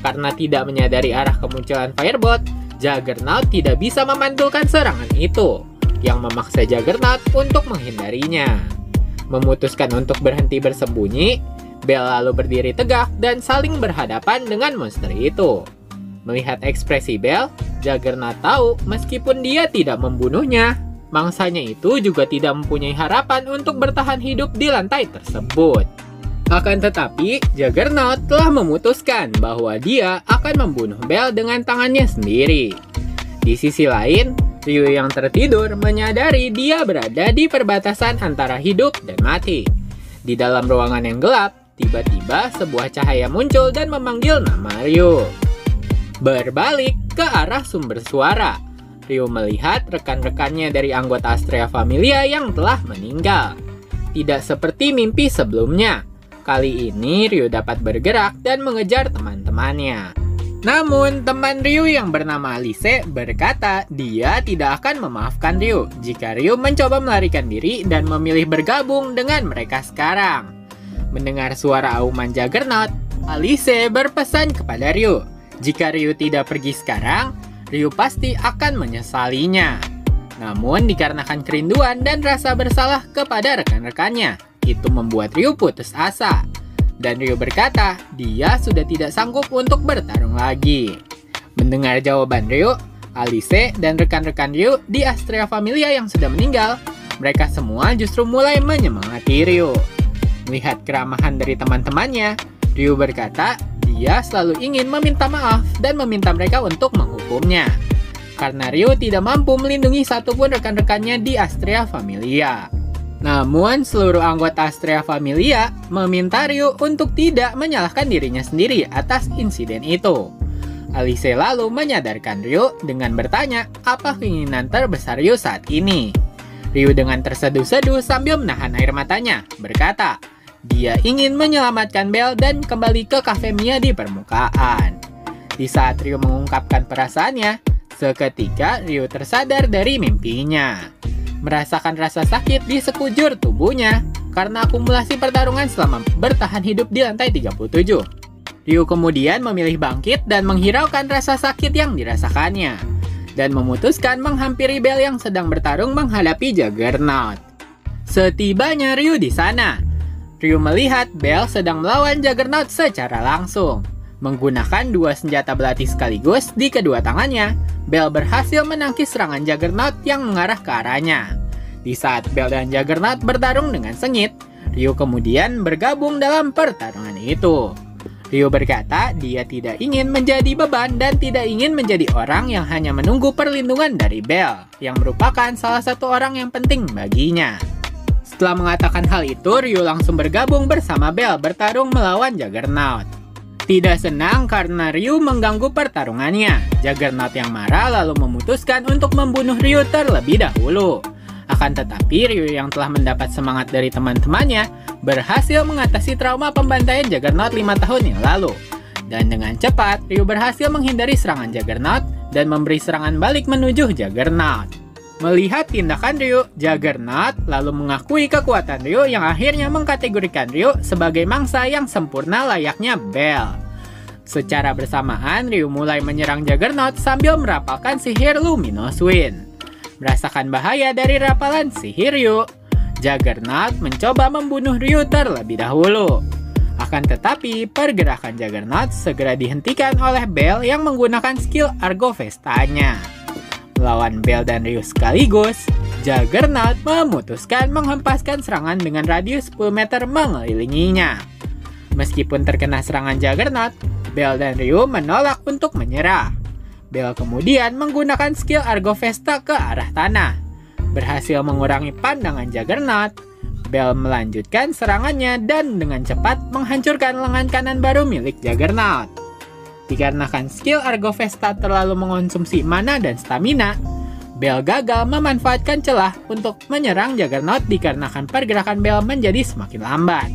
Karena tidak menyadari arah kemunculan Firebolt, Juggernaut tidak bisa memantulkan serangan itu, yang memaksa Juggernaut untuk menghindarinya. Memutuskan untuk berhenti bersembunyi, Bell lalu berdiri tegak dan saling berhadapan dengan monster itu. Melihat ekspresi Bell, Juggernaut tahu meskipun dia tidak membunuhnya, mangsanya itu juga tidak mempunyai harapan untuk bertahan hidup di lantai tersebut. Akan tetapi, Juggernaut telah memutuskan bahwa dia akan membunuh Bell dengan tangannya sendiri. Di sisi lain, Ryu yang tertidur menyadari dia berada di perbatasan antara hidup dan mati. Di dalam ruangan yang gelap, tiba-tiba sebuah cahaya muncul dan memanggil nama Ryu. Berbalik ke arah sumber suara, Ryu melihat rekan-rekannya dari anggota Astrea Familia yang telah meninggal. Tidak seperti mimpi sebelumnya, kali ini Ryu dapat bergerak dan mengejar teman-temannya. Namun, teman Ryu yang bernama Alice berkata dia tidak akan memaafkan Ryu jika Ryu mencoba melarikan diri dan memilih bergabung dengan mereka sekarang. Mendengar suara auman Juggernaut, Alice berpesan kepada Ryu, jika Ryu tidak pergi sekarang, Ryu pasti akan menyesalinya. Namun dikarenakan kerinduan dan rasa bersalah kepada rekan-rekannya, itu membuat Ryu putus asa. Dan Ryu berkata, dia sudah tidak sanggup untuk bertarung lagi. Mendengar jawaban Ryu, Alice dan rekan-rekan Ryu di Astrea Familia yang sudah meninggal, mereka semua justru mulai menyemangati Ryu. Melihat keramahan dari teman-temannya, Ryu berkata dia selalu ingin meminta maaf dan meminta mereka untuk menghukumnya. Karena Ryu tidak mampu melindungi satupun rekan-rekannya di Astrea Familia. Namun, seluruh anggota Astrea Familia meminta Ryu untuk tidak menyalahkan dirinya sendiri atas insiden itu. Alice lalu menyadarkan Ryu dengan bertanya apa keinginan terbesar Ryu saat ini. Ryu dengan terseduh-seduh sambil menahan air matanya, berkata, dia ingin menyelamatkan Bell dan kembali ke Cafe Mia di permukaan. Di saat Ryu mengungkapkan perasaannya, seketika Ryu tersadar dari mimpinya. Merasakan rasa sakit di sekujur tubuhnya karena akumulasi pertarungan selama bertahan hidup di lantai 37. Ryu kemudian memilih bangkit dan menghiraukan rasa sakit yang dirasakannya, dan memutuskan menghampiri Bell yang sedang bertarung menghadapi Juggernaut. Setibanya Ryu di sana, Ryu melihat Bell sedang melawan Juggernaut secara langsung. Menggunakan dua senjata belati sekaligus di kedua tangannya, Bell berhasil menangkis serangan Juggernaut yang mengarah ke arahnya. Di saat Bell dan Juggernaut bertarung dengan sengit, Ryu kemudian bergabung dalam pertarungan itu. Ryu berkata dia tidak ingin menjadi beban dan tidak ingin menjadi orang yang hanya menunggu perlindungan dari Bell, yang merupakan salah satu orang yang penting baginya. Setelah mengatakan hal itu, Ryu langsung bergabung bersama Bell bertarung melawan Juggernaut. Tidak senang karena Ryu mengganggu pertarungannya, Juggernaut yang marah lalu memutuskan untuk membunuh Ryu terlebih dahulu. Akan tetapi, Ryu yang telah mendapat semangat dari teman-temannya berhasil mengatasi trauma pembantaian Juggernaut 5 tahun yang lalu. Dan dengan cepat, Ryu berhasil menghindari serangan Juggernaut dan memberi serangan balik menuju Juggernaut. Melihat tindakan Ryu, Juggernaut lalu mengakui kekuatan Ryu yang akhirnya mengkategorikan Ryu sebagai mangsa yang sempurna layaknya Bell. Secara bersamaan, Ryu mulai menyerang Juggernaut sambil merapalkan sihir Luminous Wind. Merasakan bahaya dari rapalan sihir Ryu, Juggernaut mencoba membunuh Ryu terlebih dahulu. Akan tetapi, pergerakan Juggernaut segera dihentikan oleh Bell yang menggunakan skill Argo Vesta-nya. Melawan Bell dan Ryu sekaligus, Juggernaut memutuskan menghempaskan serangan dengan radius 10 meter mengelilinginya. Meskipun terkena serangan Juggernaut, Bell dan Ryu menolak untuk menyerah. Bell kemudian menggunakan skill Argo Vesta ke arah tanah. Berhasil mengurangi pandangan Juggernaut, Bell melanjutkan serangannya dan dengan cepat menghancurkan lengan kanan baru milik Juggernaut. Dikarenakan skill Argo Vesta terlalu mengonsumsi mana dan stamina, Bell gagal memanfaatkan celah untuk menyerang Juggernaut dikarenakan pergerakan Bell menjadi semakin lambat.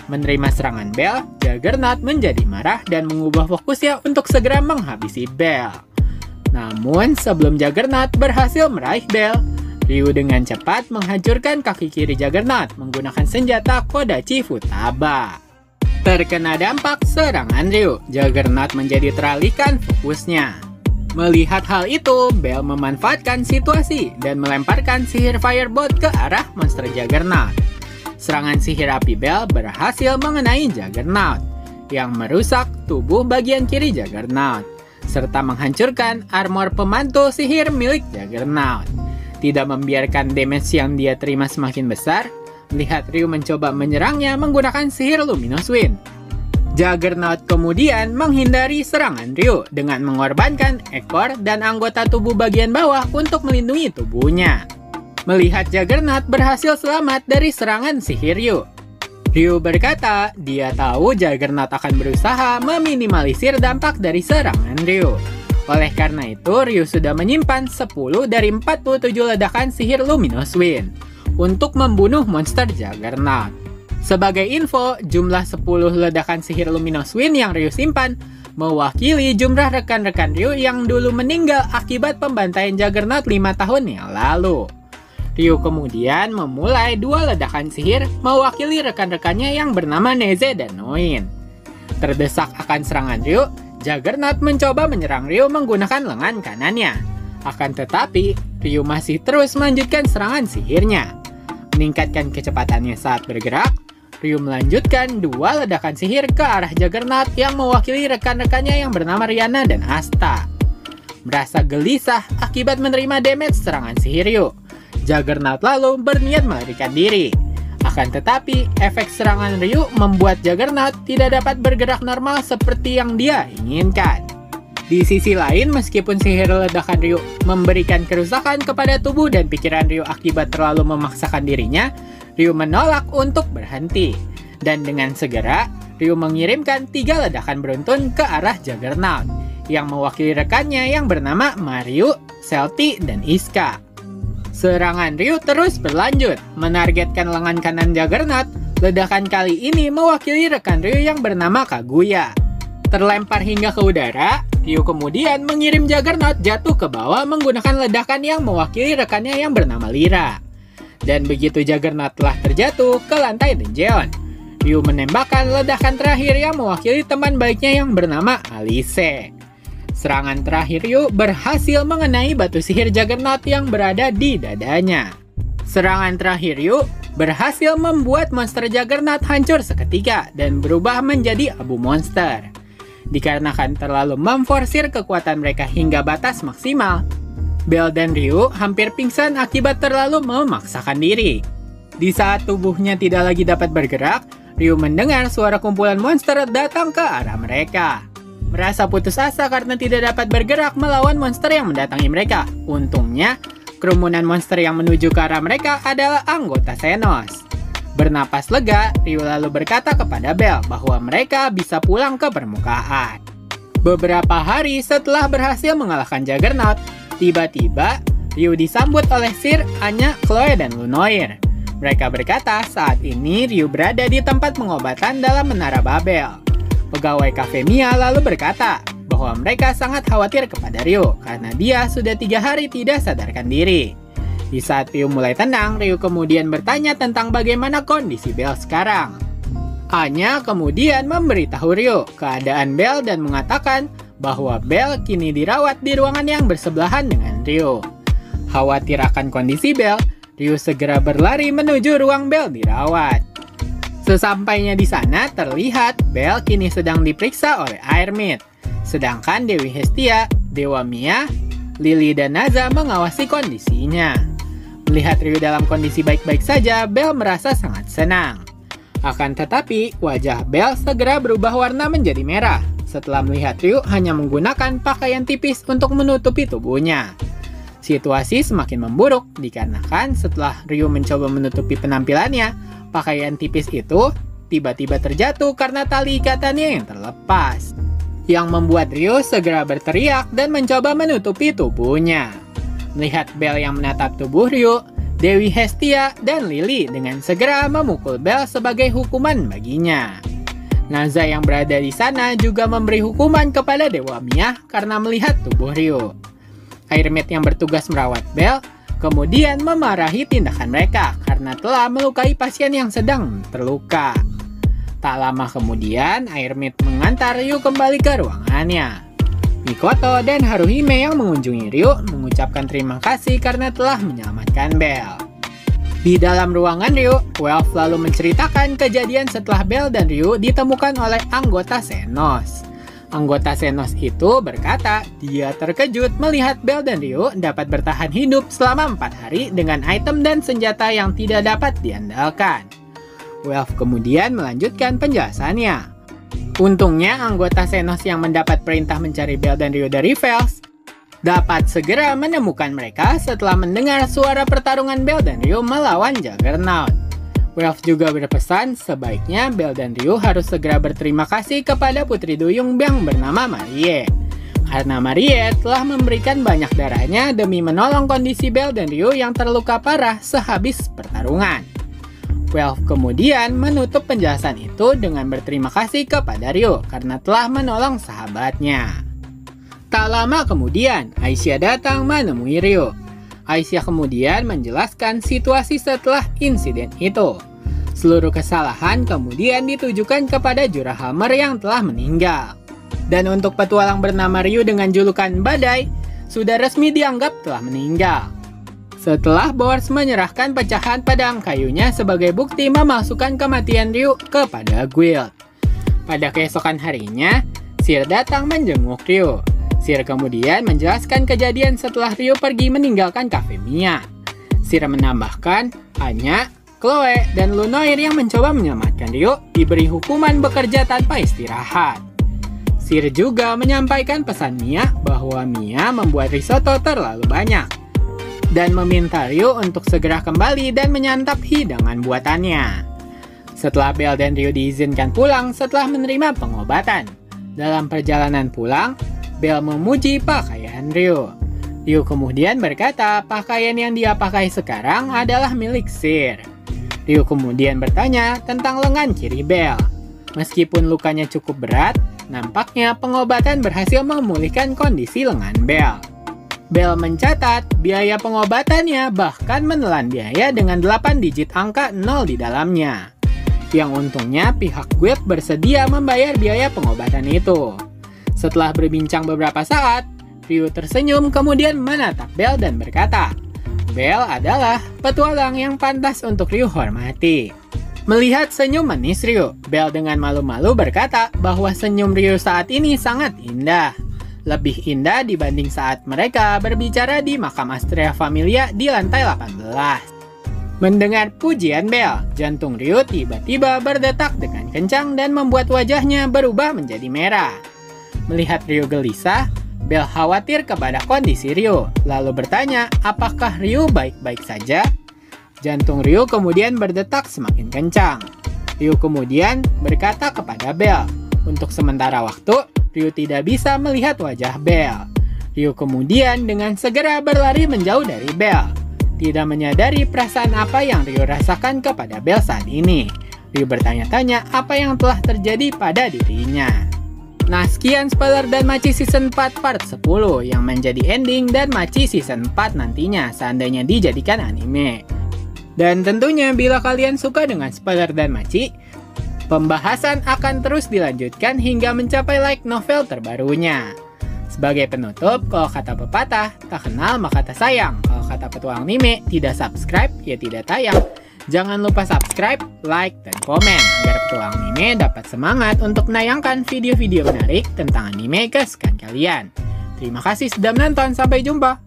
Menerima serangan Bell, Juggernaut menjadi marah dan mengubah fokusnya untuk segera menghabisi Bell. Namun, sebelum Juggernaut berhasil meraih Bell, Ryu dengan cepat menghancurkan kaki kiri Juggernaut menggunakan senjata Kodachi Futaba. Terkena dampak serangan Ryu, Juggernaut menjadi teralihkan fokusnya. Melihat hal itu, Bell memanfaatkan situasi dan melemparkan sihir Firebolt ke arah monster Juggernaut. Serangan sihir api Bell berhasil mengenai Juggernaut, yang merusak tubuh bagian kiri Juggernaut, serta menghancurkan armor pemantul sihir milik Juggernaut. Tidak membiarkan damage yang dia terima semakin besar, melihat Ryu mencoba menyerangnya menggunakan sihir Luminous Wind. Juggernaut kemudian menghindari serangan Ryu dengan mengorbankan ekor dan anggota tubuh bagian bawah untuk melindungi tubuhnya. Melihat Juggernaut berhasil selamat dari serangan sihir Ryu, Ryu berkata dia tahu Juggernaut akan berusaha meminimalisir dampak dari serangan Ryu. Oleh karena itu, Ryu sudah menyimpan 10 dari 47 ledakan sihir Luminous Wind untuk membunuh monster Juggernaut. Sebagai info, jumlah 10 ledakan sihir Luminous Wind yang Ryu simpan mewakili jumlah rekan-rekan Ryu yang dulu meninggal akibat pembantaian Juggernaut 5 tahun yang lalu. Ryu kemudian memulai 2 ledakan sihir mewakili rekan-rekannya yang bernama Neze dan Noin. Terdesak akan serangan Ryu, Juggernaut mencoba menyerang Ryu menggunakan lengan kanannya. Akan tetapi, Ryu masih terus melanjutkan serangan sihirnya. Meningkatkan kecepatannya saat bergerak, Ryu melanjutkan 2 ledakan sihir ke arah Juggernaut yang mewakili rekan-rekannya yang bernama Rihanna dan Asta. Merasa gelisah akibat menerima damage serangan sihir Ryu, Juggernaut lalu berniat melarikan diri. Akan tetapi, efek serangan Ryu membuat Juggernaut tidak dapat bergerak normal seperti yang dia inginkan. Di sisi lain, meskipun sihir ledakan Ryu memberikan kerusakan kepada tubuh dan pikiran Ryu akibat terlalu memaksakan dirinya, Ryu menolak untuk berhenti. Dan dengan segera, Ryu mengirimkan 3 ledakan beruntun ke arah Juggernaut, yang mewakili rekannya yang bernama Mario, Celti, dan Iska. Serangan Ryu terus berlanjut, menargetkan lengan kanan Juggernaut. Ledakan kali ini mewakili rekan Ryu yang bernama Kaguya. Terlempar hingga ke udara, Ryu kemudian mengirim Juggernaut jatuh ke bawah menggunakan ledakan yang mewakili rekannya yang bernama Lyra. Dan begitu Juggernaut telah terjatuh ke lantai dungeon, Ryu menembakkan ledakan terakhir yang mewakili teman baiknya yang bernama Alice. Serangan terakhir Ryu berhasil mengenai batu sihir Juggernaut yang berada di dadanya. Serangan terakhir Ryu berhasil membuat monster Juggernaut hancur seketika dan berubah menjadi abu monster. Dikarenakan terlalu memforsir kekuatan mereka hingga batas maksimal, Bell dan Ryu hampir pingsan akibat terlalu memaksakan diri. Di saat tubuhnya tidak lagi dapat bergerak, Ryu mendengar suara kumpulan monster datang ke arah mereka. Merasa putus asa karena tidak dapat bergerak melawan monster yang mendatangi mereka. Untungnya, kerumunan monster yang menuju ke arah mereka adalah anggota Xenos. Bernapas lega, Ryu lalu berkata kepada Bell bahwa mereka bisa pulang ke permukaan. Beberapa hari setelah berhasil mengalahkan Juggernaut, tiba-tiba Ryu disambut oleh Sir, Anya, Chloe, dan Lunoir. Mereka berkata saat ini Ryu berada di tempat pengobatan dalam Menara Babel. Pegawai kafe Mia lalu berkata bahwa mereka sangat khawatir kepada Ryu karena dia sudah 3 hari tidak sadarkan diri. Di saat Ryu mulai tenang, Ryu kemudian bertanya tentang bagaimana kondisi Belle sekarang. Anya kemudian memberitahu Ryu keadaan Belle dan mengatakan bahwa Belle kini dirawat di ruangan yang bersebelahan dengan Ryu. Khawatir akan kondisi Belle, Ryu segera berlari menuju ruang Belle dirawat. Sesampainya di sana, terlihat Belle kini sedang diperiksa oleh Airmid. Sedangkan Dewi Hestia, Dewa Mia, Lily, dan Naza mengawasi kondisinya. Melihat Ryu dalam kondisi baik-baik saja, Belle merasa sangat senang. Akan tetapi, wajah Belle segera berubah warna menjadi merah setelah melihat Ryu hanya menggunakan pakaian tipis untuk menutupi tubuhnya. Situasi semakin memburuk dikarenakan setelah Ryu mencoba menutupi penampilannya, pakaian tipis itu tiba-tiba terjatuh karena tali ikatannya yang terlepas, yang membuat Ryu segera berteriak dan mencoba menutupi tubuhnya. Melihat Belle yang menatap tubuh Ryu, Dewi Hestia dan Lily dengan segera memukul Belle sebagai hukuman baginya. Naza yang berada di sana juga memberi hukuman kepada Dewa Mia karena melihat tubuh Ryu. Airmid yang bertugas merawat Belle kemudian memarahi tindakan mereka karena telah melukai pasien yang sedang terluka. Tak lama kemudian, Airmid mengantar Ryu kembali ke ruangannya. Mikoto dan Haruhime yang mengunjungi Ryu mengucapkan terima kasih karena telah menyelamatkan Belle. Di dalam ruangan Ryu, Welf lalu menceritakan kejadian setelah Belle dan Ryu ditemukan oleh anggota Xenos. Anggota Xenos itu berkata dia terkejut melihat Belle dan Ryu dapat bertahan hidup selama 4 hari dengan item dan senjata yang tidak dapat diandalkan. Welf kemudian melanjutkan penjelasannya. Untungnya anggota Xenos yang mendapat perintah mencari Belle dan Ryu dari Vels dapat segera menemukan mereka setelah mendengar suara pertarungan Belle dan Ryu melawan Juggernaut. Welf juga berpesan sebaiknya Belle dan Ryu harus segera berterima kasih kepada Putri Duyung yang bernama Marie. Karena Marie telah memberikan banyak darahnya demi menolong kondisi Belle dan Ryu yang terluka parah sehabis pertarungan. Welf kemudian menutup penjelasan itu dengan berterima kasih kepada Ryu karena telah menolong sahabatnya. Tak lama kemudian, Aisyah datang menemui Ryu. Aisyah kemudian menjelaskan situasi setelah insiden itu. Seluruh kesalahan kemudian ditujukan kepada Jurahammer yang telah meninggal. Dan untuk petualang bernama Ryu dengan julukan Badai, sudah resmi dianggap telah meninggal. Setelah Bors menyerahkan pecahan pedang kayunya sebagai bukti memalsukan kematian Ryu kepada Guild. Pada keesokan harinya, Sir datang menjenguk Ryu. Sir kemudian menjelaskan kejadian setelah Ryu pergi meninggalkan kafe Mia. Sir menambahkan, Anya, Chloe, dan Lunoir yang mencoba menyelamatkan Ryu diberi hukuman bekerja tanpa istirahat. Sir juga menyampaikan pesan Mia bahwa Mia membuat risotto terlalu banyak dan meminta Ryu untuk segera kembali dan menyantap hidangan buatannya. Setelah Belle dan Ryu diizinkan pulang setelah menerima pengobatan. Dalam perjalanan pulang, Belle memuji pakaian Ryu. Ryu kemudian berkata pakaian yang dia pakai sekarang adalah milik Sir. Ryu kemudian bertanya tentang lengan kiri Belle. Meskipun lukanya cukup berat, nampaknya pengobatan berhasil memulihkan kondisi lengan Belle. Belle mencatat biaya pengobatannya bahkan menelan biaya dengan 8 digit angka 0 di dalamnya. Yang untungnya pihak Guild bersedia membayar biaya pengobatan itu. Setelah berbincang beberapa saat, Ryu tersenyum kemudian menatap Belle dan berkata, Belle adalah petualang yang pantas untuk Ryu hormati. Melihat senyum manis Ryu, Belle dengan malu-malu berkata bahwa senyum Ryu saat ini sangat indah. Lebih indah dibanding saat mereka berbicara di makam Astrea Familia di lantai 18. Mendengar pujian Belle, jantung Ryu tiba-tiba berdetak dengan kencang dan membuat wajahnya berubah menjadi merah. Melihat Ryu gelisah, Belle khawatir kepada kondisi Ryu, lalu bertanya apakah Ryu baik-baik saja? Jantung Ryu kemudian berdetak semakin kencang. Ryu kemudian berkata kepada Belle, untuk sementara waktu, Ryu tidak bisa melihat wajah Belle. Ryu kemudian dengan segera berlari menjauh dari Belle. Tidak menyadari perasaan apa yang Ryu rasakan kepada Belle saat ini. Ryu bertanya-tanya apa yang telah terjadi pada dirinya. Nah, sekian spoiler Danmachi Season 4 Part 10 yang menjadi ending Danmachi Season 4 nantinya seandainya dijadikan anime. Dan tentunya bila kalian suka dengan spoiler Danmachi, pembahasan akan terus dilanjutkan hingga mencapai light novel terbarunya. Sebagai penutup, kalau kata pepatah, tak kenal maka tak sayang. Kalau kata petualang anime, tidak subscribe, ya tidak tayang. Jangan lupa subscribe, like, dan komen agar petualang anime dapat semangat untuk menayangkan video-video menarik tentang anime kesukaan kalian. Terima kasih sudah menonton, sampai jumpa!